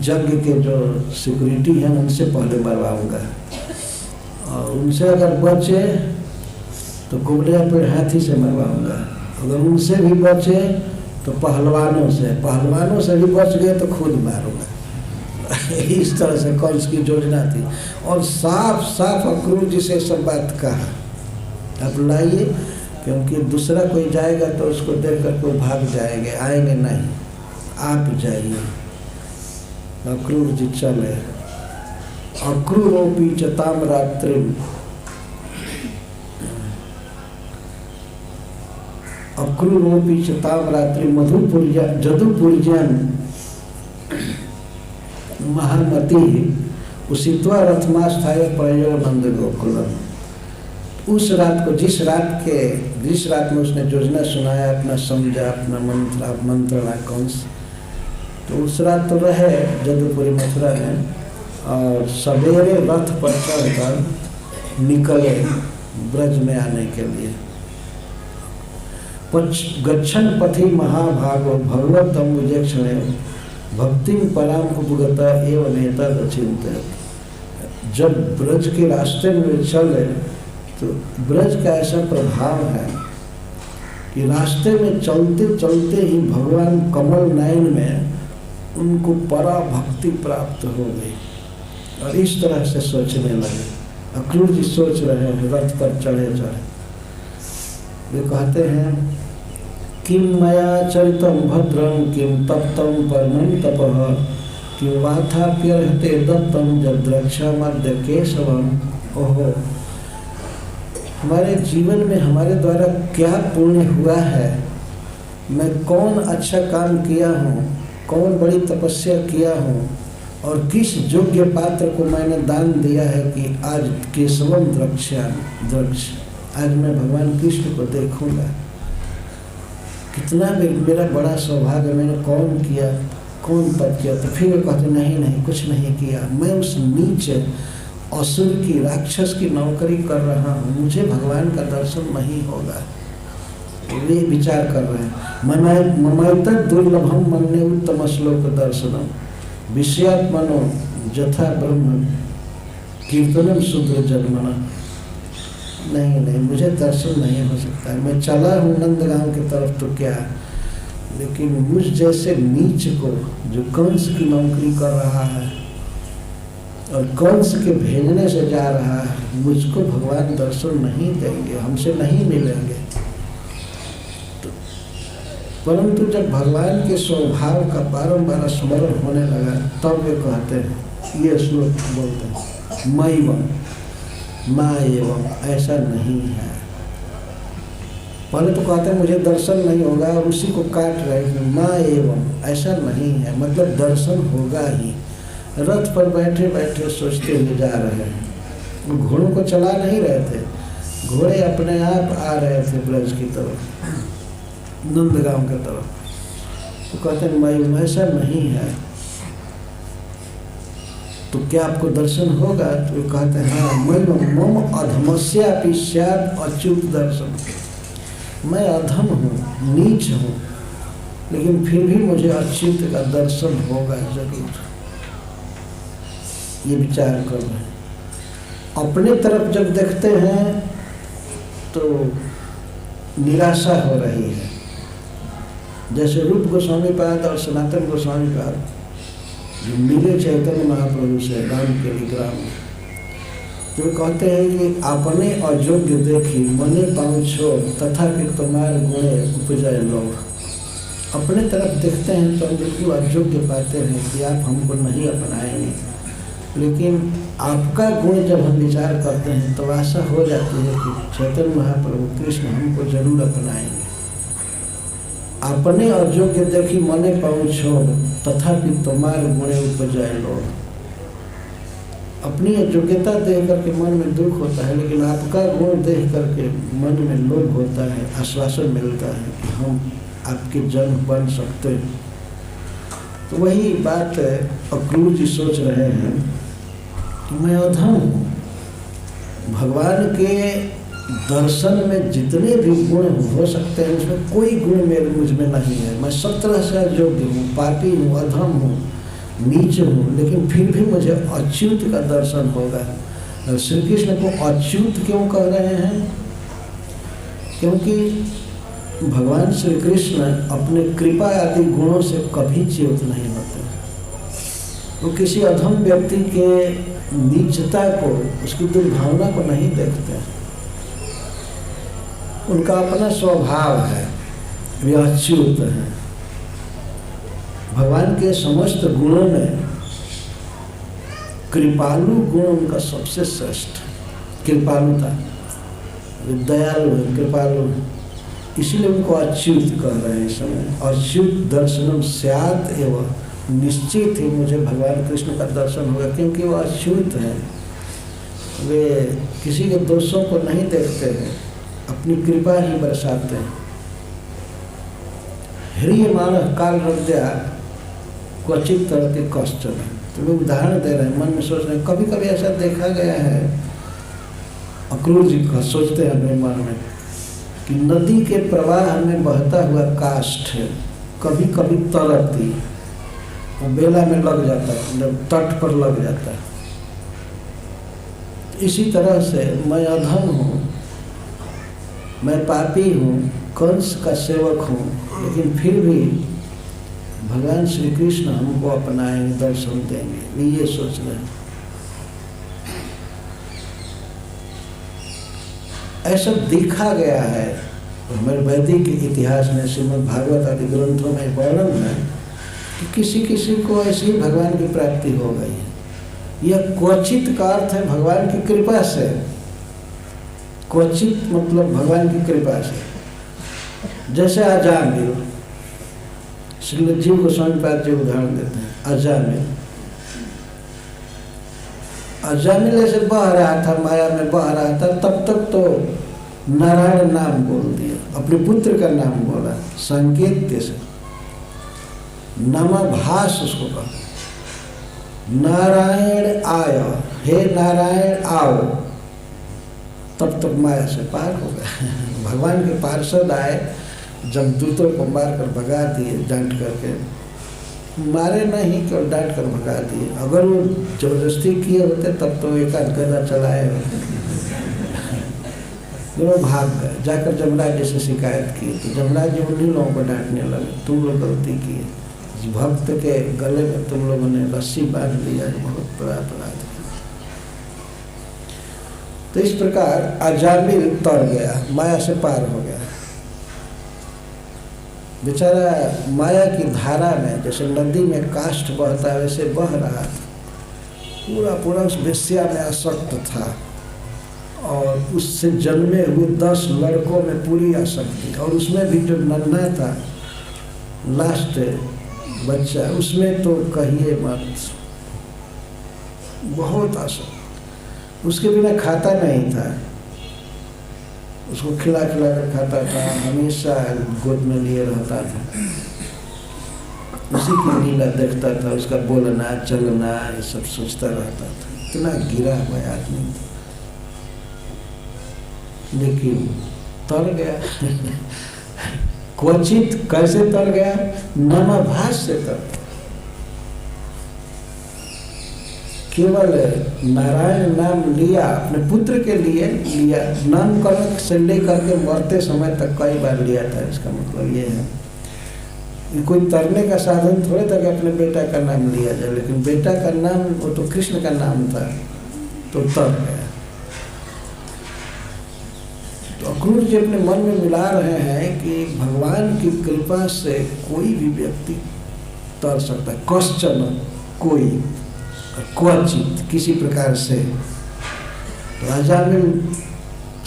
यज्ञ के जो सिक्योरिटी हैं उनसे पहले मरवाऊंगा, और उनसे अगर बचे तो कुबड़े पेड़ हाथी से मरवाऊंगा। अगर उनसे भी बचे तो पहलवानों से भी बच गए तो खुद मारूंगा। इस तरह से कंस की योजना थी। और साफ साफ अक्रूर जी से सब बात कहा। अब लाइए, क्योंकि दूसरा कोई जाएगा तो उसको देख कर को भाग जाएंगे, आएंगे नहीं, आप जाइए। अक्रूर जी चले। अक्रूरोपि च ताम्रात्रिम, अक्रूरोपि च ताम्रात्रि मधुपुर्या जदुपुर्यान महामति उषित्वा रथमास्थाय प्रयो नंद गोकुलम। उस रात को जिस रात में उसने योजना सुनाया, अपना समझा, अपना मंत्रणा कंस, तो उस रात तो रहे जदुपुरी मथुरा में, और सवेरे रथ पर चढ़कर निकले ब्रज में आने के लिए। गच्छन पथि महाभागो भगवत अम्बुजेक्षण भक्तिम पराम उपगत एवं नेतर अचिंत्य। जब ब्रज के रास्ते में चले तो ब्रज का ऐसा प्रभाव है कि रास्ते में चलते चलते ही भगवान कमल नयन में उनको परा भक्ति प्राप्त हो गई, और इस तरह से सोचने लगे। अक्रूर जी सोच रहे हैं रथ पर चढ़े चढ़े। वे कहते हैं किम मया चरितम भद्रम किम तप्तम परमं तपः किम वाथाप्यर्हते दत्तम जद्रक्षा मध्य केशवम। ओहो, हमारे जीवन में हमारे द्वारा क्या पुण्य हुआ है, मैं कौन अच्छा काम किया हूँ, कौन बड़ी तपस्या किया हूँ, और किस योग्य पात्र को मैंने दान दिया है कि आज केशवम द्रक्ष, आज मैं भगवान कृष्ण को देखूंगा। कितना मेरा बड़ा सौभाग्य, मैंने कौन किया, कौन तप किया। तो फिर कहते नहीं कुछ नहीं किया, मैं उस नीच असुर की, राक्षस की नौकरी कर रहा हूँ, मुझे भगवान का दर्शन नहीं होगा। वे विचार कर रहे हैं। ममैत दुर्लभम मन्ये उत्तम श्लोक दर्शनम विषयात्मनो जथा ब्रह्म कीर्तनम शूद्र जन्मना। नहीं, मुझे दर्शन नहीं हो सकता है। मैं चला हूँ नंदगांव की तरफ तो क्या, लेकिन मुझ जैसे नीच को जो कंस की नौकरी कर रहा है और कंस के भेजने से जा रहा है, मुझको भगवान दर्शन नहीं देंगे, हमसे नहीं मिलेंगे। परंतु जब भगवान के स्वभाव का बारंबार स्मरण होने लगा, तब वे कहते हैं, ये श्लोक बोलते हैं, मैवम माँ एवं, ऐसा नहीं है। पहले तो कहते हैं मुझे दर्शन नहीं होगा, और उसी को काट रहे हैं, माँ एवं, ऐसा नहीं है, मतलब दर्शन होगा ही। रथ पर बैठे बैठे सोचते हुए जा रहे हैं। घोड़ों को चला नहीं रहे थे, घोड़े अपने आप आ रहे थे ब्रज की तरफ, नंदगांव की तरफ। तो कहते हैं मैं ऐसा नहीं है। तो क्या आपको दर्शन होगा? तो कहते हैं हाँ, मम अधमस्यापि स्यात् अच्युत दर्शन। मैं अधम हूँ, नीच हूँ, लेकिन फिर भी मुझे अच्युत का दर्शन होगा जरूर। ये विचार कर रहे हैं। अपने तरफ जब देखते हैं तो निराशा हो रही है। जैसे रूप गोस्वामी पाद और सनातन गोस्वामी पाद जो मिले चैतन्य महाप्रभु से राम के विग्राम में, तो कहते हैं कि आपने अयोग्य देखी मने पाँव छोड़ तथापि तुम्हारे गुणे उपजय लोभ। अपने तरफ देखते हैं तो हम बिल्कुल अयोग्य पाते हैं कि आप हमको नहीं अपनाएंगे, लेकिन आपका गुण जब हम विचार करते हैं तो आशा हो जाती है कि चैतन्य महाप्रभु कृष्ण हमको जरूर अपनाएंगे। अपने अयोग्य देखी मने पाँव छोड़ तथापि तुम्हारे गुणे उपजय लोभ। अपनी अयोग्यता देख करके मन में दुख होता है, लेकिन आपका गुण देख करके मन में लोभ होता है, आश्वासन मिलता है कि हम आपके जन बन सकते हैं। तो वही बात अक्रूर जी सोच रहे हैं कि मैं अधम हूँ। भगवान के दर्शन में जितने भी गुण हो सकते हैं उसमें कोई गुण मेरे मुझ में नहीं है। मैं सब तरह से अयोग्य हूँ, पापी हूँ, अधम हूँ, नीच हूँ, लेकिन फिर भी मुझे अच्युत का दर्शन होगा। श्री कृष्ण को अच्युत क्यों कह रहे हैं? क्योंकि भगवान श्री कृष्ण अपने कृपा आदि गुणों से कभी च्युत नहीं होते। वो किसी अधम व्यक्ति के नीचता को, उसकी दुर्भावना को नहीं देखते। उनका अपना स्वभाव है, वे अच्युत हैं। भगवान के समस्त गुणों में कृपालु गुण उनका सबसे श्रेष्ठ, कृपालुता। दयालु है, कृपालु है, इसीलिए उनको अच्युत कह रहे हैं इस समय। अच्युत दर्शनम स्यात् एवं, निश्चित ही मुझे भगवान कृष्ण का दर्शन होगा, क्योंकि वो अच्युत हैं। वे किसी के दोषों को नहीं देखते हैं, अपनी कृपा ही बरसाते हैं। ह्रियमाण काल हृदया क्वचित तरते कश्चन। तो वे उदाहरण दे रहे हैं, मन में सोच रहे हैं। कभी कभी ऐसा देखा गया है, अक्रूर जी का सोचते हैं अपने मन में कि नदी के प्रवाह में बहता हुआ काष्ठ कभी कभी तरती, वो बेला में लग जाता है, जब तट पर लग जाता है। इसी तरह से मैं अधम हूँ, मैं पापी हूँ, कंस का सेवक हूँ, लेकिन फिर भी भगवान श्री कृष्ण हमको अपनाएंगे, दर्शन देंगे, ये सोच रहे हैं। ऐसा देखा गया है हमारे वैदिक इतिहास में, श्रीमद् भागवत आदि ग्रंथों में वर्णन है कि किसी किसी को ऐसी भगवान की प्राप्ति हो गई है। यह क्वचित का अर्थ है भगवान की कृपा से। क्वचित मतलब भगवान की कृपा से। जैसे अजामिल, श्री जीव गोस्वामी पाद जी उदाहरण देते हैं। अजामिल ऐसे बह रहा था, माया में बह रहा था, तब तक तो नारायण नाम बोल दिया, अपने पुत्र का नाम बोला, संकेत से नामाभास उसको कहा, नारायण आया, हे नारायण आओ। तब तक माया से पार हो गया। भगवान के पार्षद आए, जब दूतों को मार कर भगा दिए, डांट करके, मारे नहीं केवल डांट कर भगा दिए। अगर वो जबरदस्ती किए होते तब तो एक आध गदा चलाए होते। वो भाग गए, जाकर जमराज जी से शिकायत की, तो जमराज जी उन्हीं लोगों को डांटने लगे, तुम लोग गलती किए, भक्त के गले में तुम लोगों ने रस्सी बांध दिया, बहुत बड़ा अपराध। तो इस प्रकार अजामिल तर गया, माया से पार हो गया। बेचारा माया की धारा में, जैसे नदी में काष्ठ बहता है वैसे बह रहा था, पूरा पूरा उस वेश्या में आसक्त था, और उससे जन्मे हुए 10 लड़कों में पूरी आसक्ति, और उसमें भी जो नन्हा था लास्ट बच्चा, उसमें तो कहिए मत, बहुत आसक्त। उसके बिना खाता नहीं था, उसको खिला खिला कर खाता था, हमेशा गोद में लिए रहता था। उसी की लीला देखता था, उसका बोलना चलना ये सब सोचता रहता था। इतना गिरा हुआ आदमी था, लेकिन तर गया। क्वचित कैसे तर गया? नामाभास से तर। केवल नारायण नाम लिया, अपने पुत्र के लिए लिया, नामकरण से लेकर के मरते समय तक कई बार लिया था। इसका मतलब ये है कोई तरने का साधन थोड़े था कि अपने बेटा का नाम लिया जाए, लेकिन बेटा का नाम वो तो कृष्ण का नाम था, तो तर गया। तो अक्रूर जी अपने मन में मिला रहे हैं कि भगवान की कृपा से कोई भी व्यक्ति तर सकता है, कश्चन कोई, क्वचित किसी प्रकार से। तो राजा ने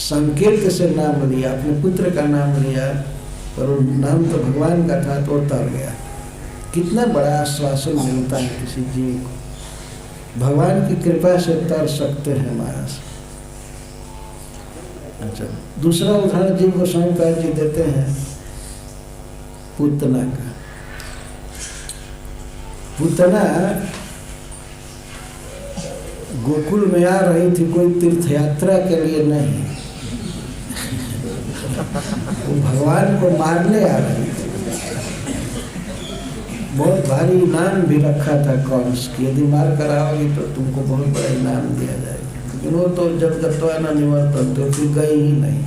संकेत से नाम लिया, अपने पुत्र का नाम लिया, पर नाम तो भगवान का था, तो तर गया। कितना बड़ा आश्वासन मिलता है किसी जीव को, भगवान की कृपा से तर सकते हैं महाराज। अच्छा, दूसरा उदाहरण जीव गोस्वामी पाद जी देते हैं पूतना का। पूतना गोकुल में आ रही थी कोई तीर्थ यात्रा के लिए नहीं, वो भगवान को मारने आ रही थी। बहुत भारी इनाम भी रखा था कंस की, यदि मार कर आओगी तो तुमको बहुत बड़ा इनाम दिया जाएगा। लेकिन वो तो जब गत्वा न निवर्तन, तो फिर गई ही नहीं,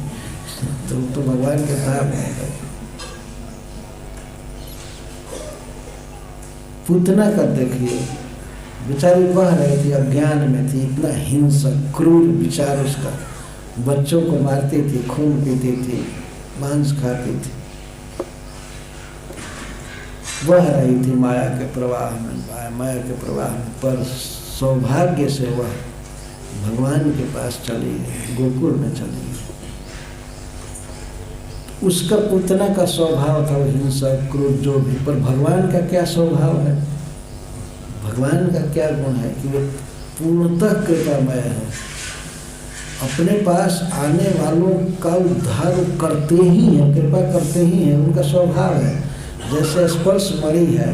तो भगवान के धाम नहीं गई। पूतना का देखिए, बेचारी बह रही थी, अज्ञान में थी, इतना हिंसक क्रूर विचार उसका, बच्चों को मारती थी, खून पीती थी, मांस खाती थी, वह रही थी माया के प्रवाह में, माया के प्रवाह में। पर सौभाग्य से वह भगवान के पास चली गई, गोकुल में चली गई। उसका पूतना का स्वभाव था वो हिंसक क्रूर जो भी, पर भगवान का क्या स्वभाव है, भगवान का क्या गुण है कि वो पूर्णतः कृपामय है। अपने पास आने वालों का उद्धार करते ही हैं, कृपा करते ही हैं, उनका स्वभाव है। जैसे स्पर्श मणि है,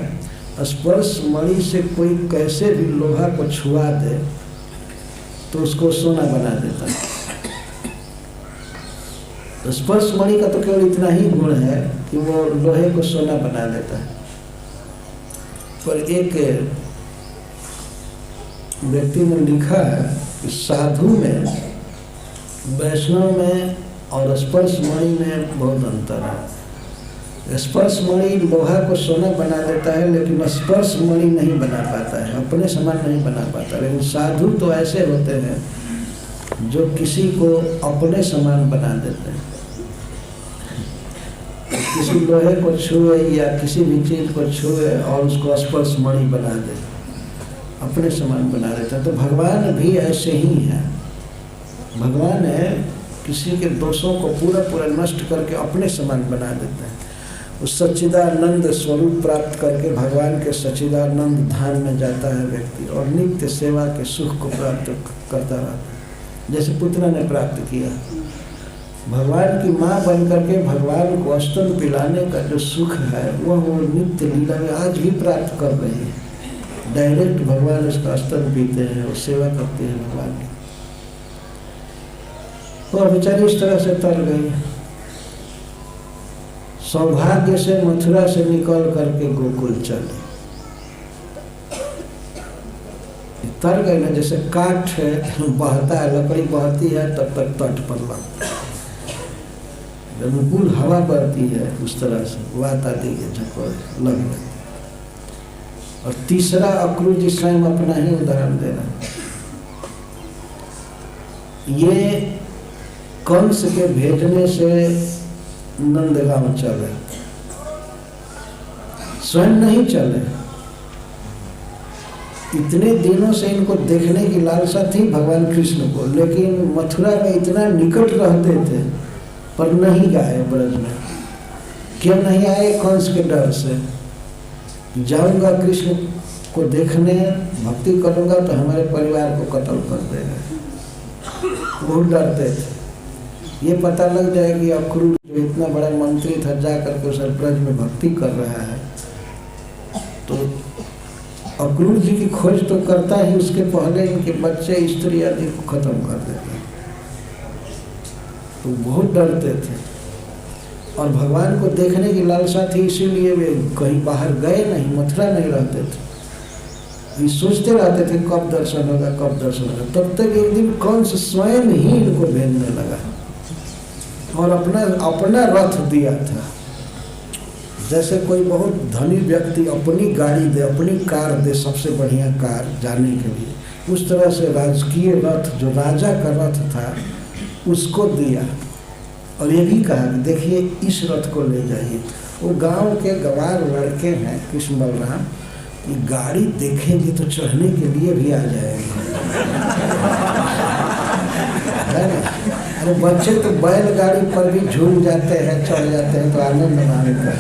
स्पर्श मणि से कोई कैसे भी लोहा को छुआ दे तो उसको सोना बना देता है। तो स्पर्श मणि का तो केवल इतना ही गुण है कि वो लोहे को सोना बना देता है। पर एक व्यक्ति ने लिखा है कि साधु में, वैष्णव में और स्पर्श मणि में बहुत अंतर है। स्पर्श मणि लोहा को सोना बना देता है, लेकिन स्पर्श मणि नहीं बना पाता है, अपने समान नहीं बना पाता। लेकिन साधु तो ऐसे होते हैं जो किसी को अपने समान बना देते हैं। किसी लोहे को छुए या किसी भी चीज को छुए और उसको स्पर्श मणि बना दे, अपने समान बना देता है। तो भगवान भी ऐसे ही है। भगवान है किसी के दोषों को पूरा नष्ट करके अपने समान बना देते हैं। उस सच्चिदानंद स्वरूप प्राप्त करके भगवान के सच्चिदानंद धाम में जाता है व्यक्ति, और नित्य सेवा के सुख को प्राप्त करता रहता है, जैसे पुतना ने प्राप्त किया। भगवान की माँ बन करके भगवान को स्तन पिलाने का जो सुख है वो नित्य लीला में आज भी प्राप्त कर रही है। डायरेक्ट भगवान उसका स्तन पीते हैं और सेवा करते हैं भगवान की। और बेचारी इस तरह से तर गई। सौभाग्य से मथुरा से निकल करके गोकुल चले। तर गई ना, जैसे काठ बहता है, लकड़ी बहती है तब तक तट पर लगता है, अनुकूल हवा बहती है उस तरह से वात आदि के झकोर लग जाती। और तीसरा अक्रूर जी स्वयं अपना ही उदाहरण दे रहा है। ये कंस के भेजने से नंदगांव चले, स्वयं नहीं चले। इतने दिनों से इनको देखने की लालसा थी भगवान कृष्ण को, लेकिन मथुरा में इतना निकट रहते थे पर नहीं गए ब्रज में। क्यों नहीं आए? कंस के डर से। जाऊंगा कृष्ण को देखने, भक्ति करूंगा तो हमारे परिवार को कत्ल कर देगा, बहुत डरते थे। ये पता लग जाएगी अक्रूर जो इतना बड़ा मंत्री था जा करके उस ब्रज में भक्ति कर रहा है, अक्रूर जी की खोज तो करता ही, उसके पहले इनके बच्चे स्त्री आदि को खत्म कर देते हैं। तो बहुत डरते थे और भगवान को देखने की लालसा थी, इसीलिए वे कहीं बाहर गए नहीं, मथुरा नहीं रहते थे। ये सोचते रहते थे कब दर्शन होगा, कब दर्शन होगा। तब तक एक दिन कंस स्वयं ही इनको भेजने लगा और अपना रथ दिया था। जैसे कोई बहुत धनी व्यक्ति अपनी गाड़ी दे, अपनी कार दे, सबसे बढ़िया कार जाने के लिए, उस तरह से राजकीय रथ जो राजा का रथ था उसको दिया। और ये भी कहा कि देखिए इस रथ को ले जाइए। वो गांव के गवार लड़के हैं कृष्ण बलराम, ये गाड़ी देखेंगे तो चढ़ने के लिए भी आ जाएंगे, है ना। अरे बच्चे तो बैलगाड़ी पर भी झूम जाते हैं, चढ़ जाते हैं, तो आनंद माने का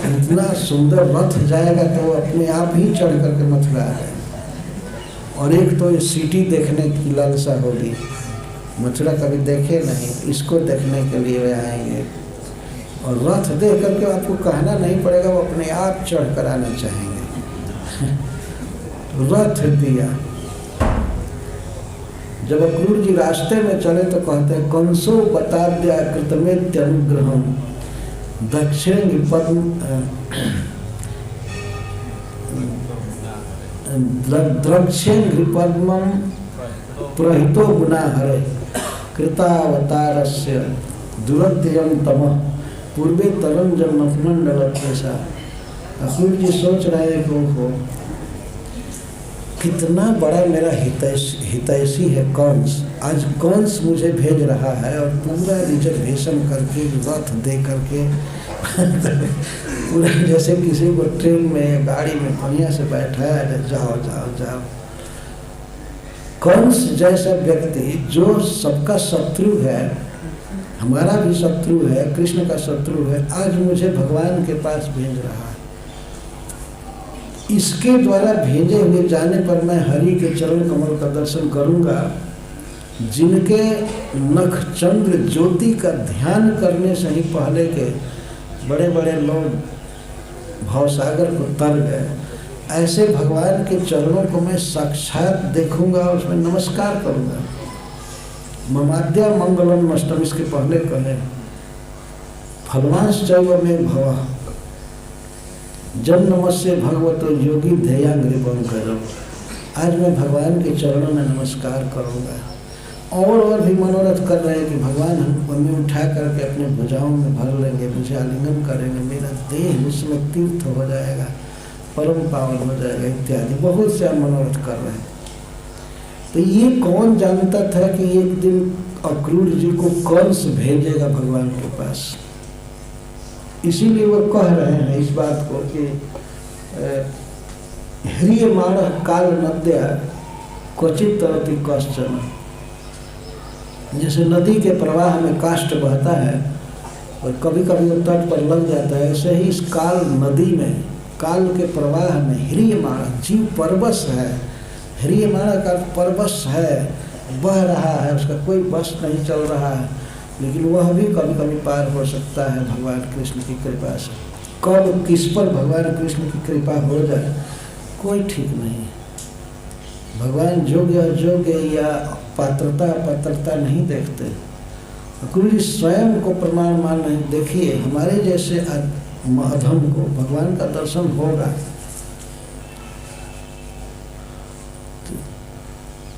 इतना सुंदर रथ जाएगा तो वो अपने आप ही चढ़ करके मथुरा आ जाए। और एक तो ये सिटी देखने की लालसा होगी, मथुरा कभी देखे नहीं, इसको देखने के लिए वे आएंगे। और रथ देख करके आपको कहना नहीं पड़ेगा, वो अपने आप चढ़ कर आना चाहेंगे। रथ दिया। जब अक्रूर जी रास्ते में चले तो कहते हैं कंसो बताद्या कृतमेत्य अनुग्रहम दक्षिण द्रक्षेण पद्मम प्रहितो गुना हरे कृतावतारस्य दुरत्ययम तमः पूर्वे तरंजन नखमंडल ऐसा। अक्रूर जी सोच रहे हैं को कितना बड़ा मेरा हितैषी है कंस। आज कंस मुझे भेज रहा है और पूरा रिजर्वेशन करके रथ दे करके पूरा जैसे किसी को ट्रेन में गाड़ी में बढ़िया से बैठाया जाओ जाओ जाओ। कंस जैसा व्यक्ति जो सबका शत्रु है, हमारा भी शत्रु है, कृष्ण का शत्रु है, आज मुझे भगवान के पास भेज रहा है। इसके द्वारा भेजे हुए जाने पर मैं हरि के चरण कमल का दर्शन करूंगा, जिनके नख चंद्र ज्योति का ध्यान करने से ही पहले के बड़े बड़े लोग भवसागर को तर गए। ऐसे भगवान के चरणों को मैं साक्षात देखूंगा, उसमें नमस्कार करूंगा। ममाद्या मंगलम अष्टम, इसके पहले कहे फलवांश चैव में भव जब नमस्ते भगवतो योगी ध्येयांग्रिपम करो। आज मैं भगवान के चरणों में नमस्कार करूंगा। और भी मनोरथ कर रहे हैं कि भगवान हमें उठा करके अपने भुजाओं में भर लेंगे, मुझे आलिंगन करेंगे, मेरा देह उसमें तीर्थ हो जाएगा, परम पावन हो जाएगा इत्यादि बहुत से मनोरथ कर रहे हैं। तो ये कौन जानता था कि एक दिन अक्रूर जी को कंस भेजेगा भगवान के पास। इसीलिए वो कह रहे हैं इस बात को कि ह्रियमाण काल नद्या क्वचित तरति कश्चन। जैसे नदी के प्रवाह में काष्ठ बहता है और कभी कभी वो तट पर लग जाता है, ऐसे ही इस काल नदी में, काल के प्रवाह में ह्रियमाण जीव परवश है। ह्रियमाण का परवश है, बह रहा है, उसका कोई बस नहीं चल रहा है, लेकिन वह भी कभी कभी पार हो सकता है भगवान कृष्ण की कृपा से। कब किस पर भगवान कृष्ण की कृपा हो जाए कोई ठीक नहीं। भगवान योग्य अयोग्य या पात्रता अपात्रता नहीं देखते। अक्रूर जी स्वयं को प्रमाण मान नहीं। देखिए हमारे जैसे अधम को भगवान का दर्शन होगा।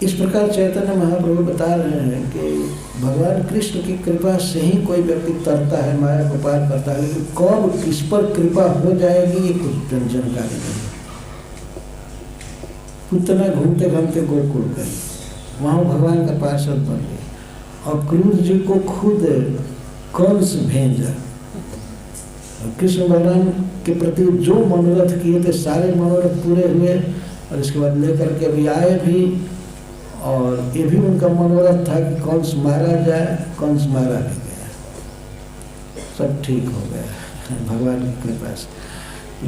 इस प्रकार चैतन्य महाप्रभु बता रहे हैं कि भगवान कृष्ण की कृपा से ही कोई व्यक्ति तरता है, माया को पार करता है, लेकिन कब किस पर कृपा हो जाएगी ये कुछ जानकारी नहीं। पुतना घूमते घूमते गोकुल गए, वहाँ भगवान का पार्षद बन गए। अक्रूर जी को खुद कंस भेजा। कृष्ण बलराम के प्रति जो मनोरथ किए थे सारे मनोरथ पूरे हुए और इसके बाद लेकर के अभी आए भी, और ये भी उनका मनोरथ था कि कंस मारा जाए। कंस मारा भी गया, सब ठीक हो गया भगवान की कृपा से।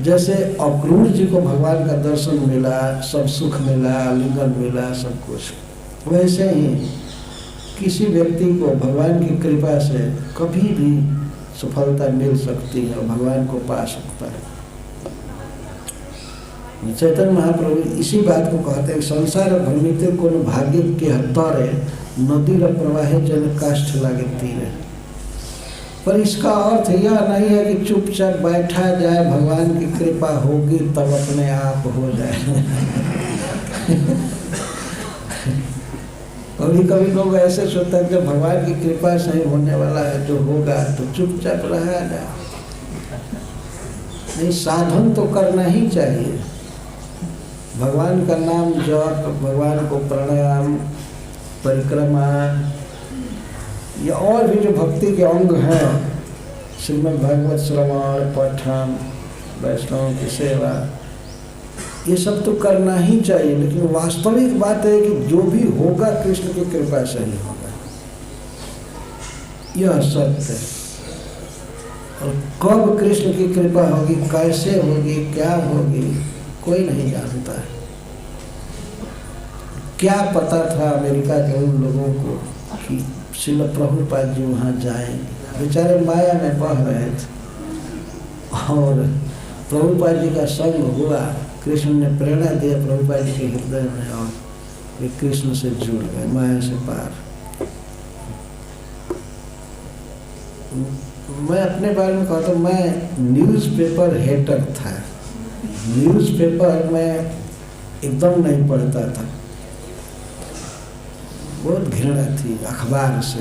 जैसे अक्रूर जी को भगवान का दर्शन मिला, सब सुख मिला, आलिंगन मिला, सब कुछ, वैसे ही किसी व्यक्ति को भगवान की कृपा से कभी भी सफलता मिल सकती है और भगवान को पा सकता है। चैतन्य महाप्रभु इसी बात को कहते हैं, संसार भ्रमिते को भाग्य के हत्तारे नदी र प्रवाहे जन काष्ठ लागे तीरे। पर इसका अर्थ यह नहीं है कि चुपचाप बैठा जाए, भगवान की कृपा होगी तब अपने आप हो जाए। कभी कभी लोग ऐसे सोचते हैं जब भगवान की कृपा से ही होने वाला है, जो होगा तो चुपचाप रहा जाए। नहीं, साधन तो करना ही चाहिए। भगवान का नाम जप, भगवान को प्रणाम, परिक्रमा, या और भी जो भक्ति के अंग हैं, श्रीमद् भागवत श्रवण, पठन, वैष्णव की सेवा, ये सब तो करना ही चाहिए। लेकिन वास्तविक बात है कि जो भी होगा कृष्ण की कृपा से ही होगा, यह सत्य है। और कब कृष्ण की कृपा होगी, कैसे होगी, क्या होगी, कोई नहीं जानता है। क्या पता था अमेरिका के उन लोगों को कि श्रील प्रभुपाद जी वहाँ जाएंगे। बेचारे माया में बह रहे थे और प्रभुपाद जी का संग हुआ, कृष्ण ने प्रेरणा दिया प्रभुपाद जी के हृदय में और वे कृष्ण से जुड़ गए, माया से पार। मैं अपने बारे में कहता हूँ, मैं न्यूज़पेपर हेटर था। न्यूज़पेपर मैं एकदम नहीं पढ़ता था, बहुत घृणा थी अखबार से।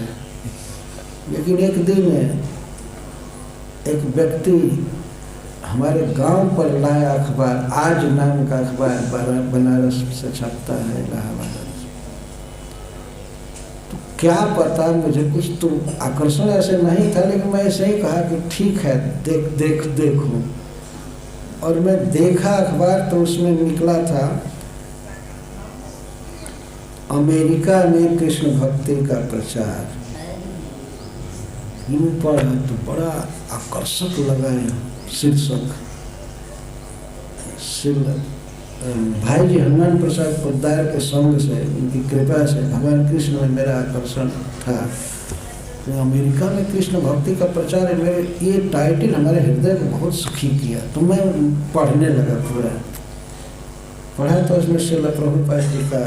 लेकिन एक दिन एक व्यक्ति हमारे गांव पर लाया अखबार, आज नाम का अखबार, बनारस से छपता है, इलाहाबाद। तो क्या पता मुझे, कुछ तो आकर्षण ऐसे नहीं था, लेकिन मैं ऐसे ही कहा कि ठीक है, देखूं। और मैं देखा अखबार तो उसमें निकला था अमेरिका में कृष्ण भक्ति का प्रचार। यूं पढ़ा तो बड़ा आकर्षक लगा शीर्षक। भाई जी हनुमान प्रसाद पोद्दार के संग से, उनकी कृपा से भगवान कृष्ण में मेरा आकर्षण था। तो अमेरिका में कृष्ण भक्ति का प्रचार है, मेरे ये टाइटल हमारे हृदय को बहुत सुखी किया। तो मैं पढ़ने लगा, पूरा पढ़ा तो उसमें श्रील प्रभुपाद जी का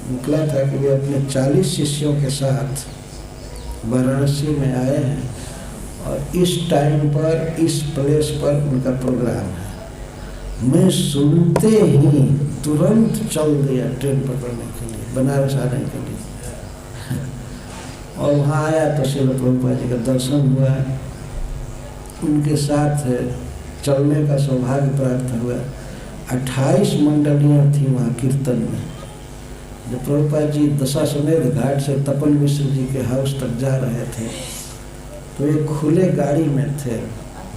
निकला था कि वे अपने 40 शिष्यों के साथ वाराणसी में आए हैं और इस टाइम पर, इस प्लेस पर उनका प्रोग्राम है। मैं सुनते ही तुरंत चल दिया ट्रेन पकड़ने के लिए, बनारस आने के लिए। और वहाँ आया तो श्रील प्रभुपाद जी का दर्शन हुआ, उनके साथ चलने का सौभाग्य प्राप्त हुआ। 28 मंडलियाँ थी वहाँ कीर्तन में। जब प्रभुपाद जी दशाश्वमेध घाट से तपन मिश्र जी के हाउस तक जा रहे थे तो एक खुले गाड़ी में थे,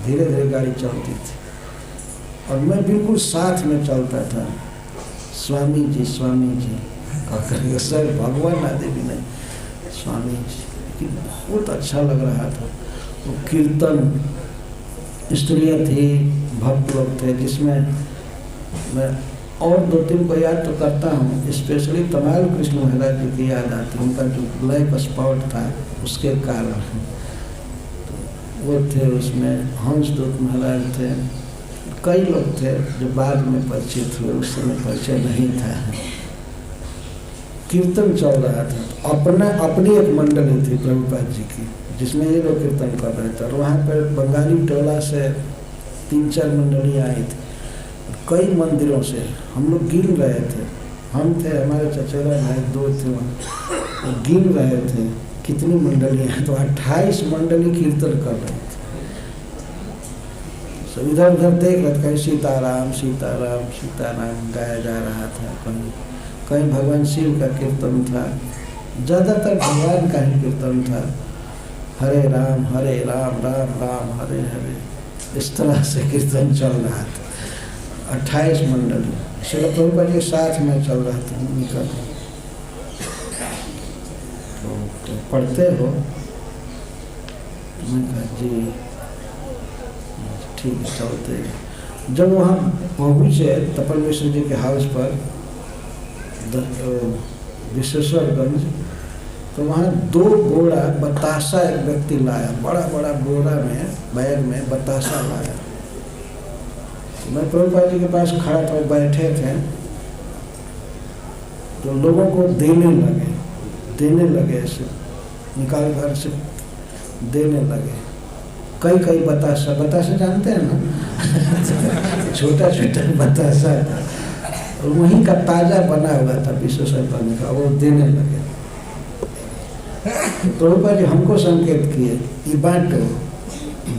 धीरे धीरे गाड़ी चलती थी और मैं बिल्कुल साथ में चलता था। स्वामी जी कहकर, सर भगवान आदि भी नहीं, स्वामी जी। लेकिन बहुत अच्छा लग रहा था। वो कीर्तन, स्त्रियाँ थी, भक्त लोग थे, जिसमें मैं और 2-3 को याद तो करता हूँ। स्पेशली तमाल कृष्ण महाराज जी की याद आती है, उनका जो ब्लैक स्पॉट था उसके कारण। तो वो थे उसमें, हंसदूत महाराज थे, कई लोग थे जो बाद में परिचित हुए, उस समय परिचय नहीं था। कीर्तन चल रहा था तो अपनी एक मंडली थी प्रभुपाद जी की, जिसमें ये लोग कीर्तन कर रहे थे। और वहाँ पर बंगाली टोला से 3-4 मंडलियाँ आई थी, कई मंदिरों से। हम लोग गिन रहे थे, हम थे, हमारे चचेरा भाई 2 थे वहाँ, गिन रहे थे कितनी मंडलियाँ हैं। तो 28 मंडली कीर्तन कर रहे थे। सब इधर उधर देख रहे थे, कहीं सीताराम सीताराम सीताराम गाया जा रहा था, कहीं भगवान शिव का कीर्तन था, ज़्यादातर भगवान का ही कीर्तन था। हरे राम राम राम हरे हरे, इस तरह से कीर्तन चल रहा था। 28 मंडली श्रील प्रभुपाद जी साथ में चल रहा था उनका। तो पढ़ते हो? मैं कहा जी ठीक है, चलते। जब वहाँ पहुँचे तपन मिश्र जी के हाउस पर विश्वेश्वरगंज, तो वहाँ 2 बोरा बतासा एक व्यक्ति लाया, बड़ा बड़ा बोरा में, बैग में बतासा लाया। मैं प्रभुपाद जी के पास खड़ा था, बैठे थे, तो लोगों को देने लगे ऐसे निकाल घर से देने लगे। कई बतासा जानते हैं ना छोटा बतासा वहीं का ताजा बना हुआ था विश्वेश्वर पानी का, वो देने लगे। प्रभुपाद जी हमको संकेत किए ये बांटो।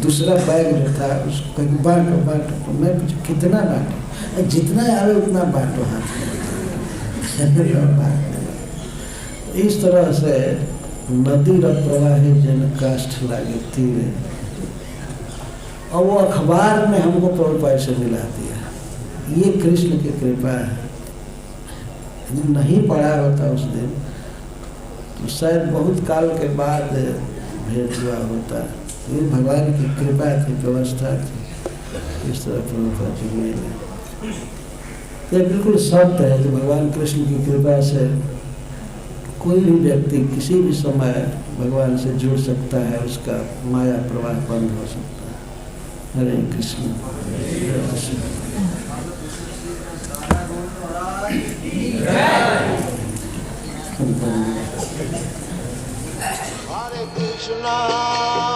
दूसरा बैग जो था उसको कहीं बांटो। तो मैं पूछा कितना बांटो? जितना आवे उतना बांटो हाथ में। इस तरह से नदी र प्रवाहे जन काष्ठ लागे तीरे, और वो अखबार में हमको प्रभुपाद से मिला दिया। ये कृष्ण की कृपा है। नहीं पढ़ा होता उस दिन तो शायद बहुत काल के बाद भेंट हुआ होता। ये भगवान की कृपा थी, व्यवस्था थी। इस तरह प्रभुपाद जी मिले। ये बिल्कुल सत्य है कि भगवान कृष्ण की कृपा से कोई भी व्यक्ति किसी भी समय भगवान से जुड़ सकता है, उसका माया प्रवाह बंद हो सकता है। हरे Krishna.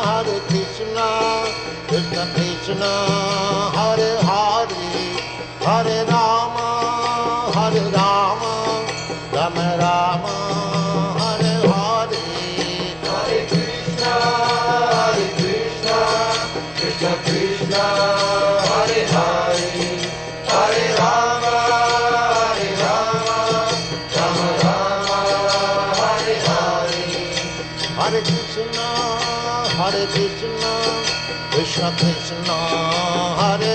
Hare Krishna, Krishna Krishna, Hare Hare, Hare Rama, Rama Rama, Hare Hare. Hare Krishna, Krishna Krishna, Hare Hare, Hare Rama, Rama Rama, Hare Hare. Hare Krishna, Krishna Krishna, Hare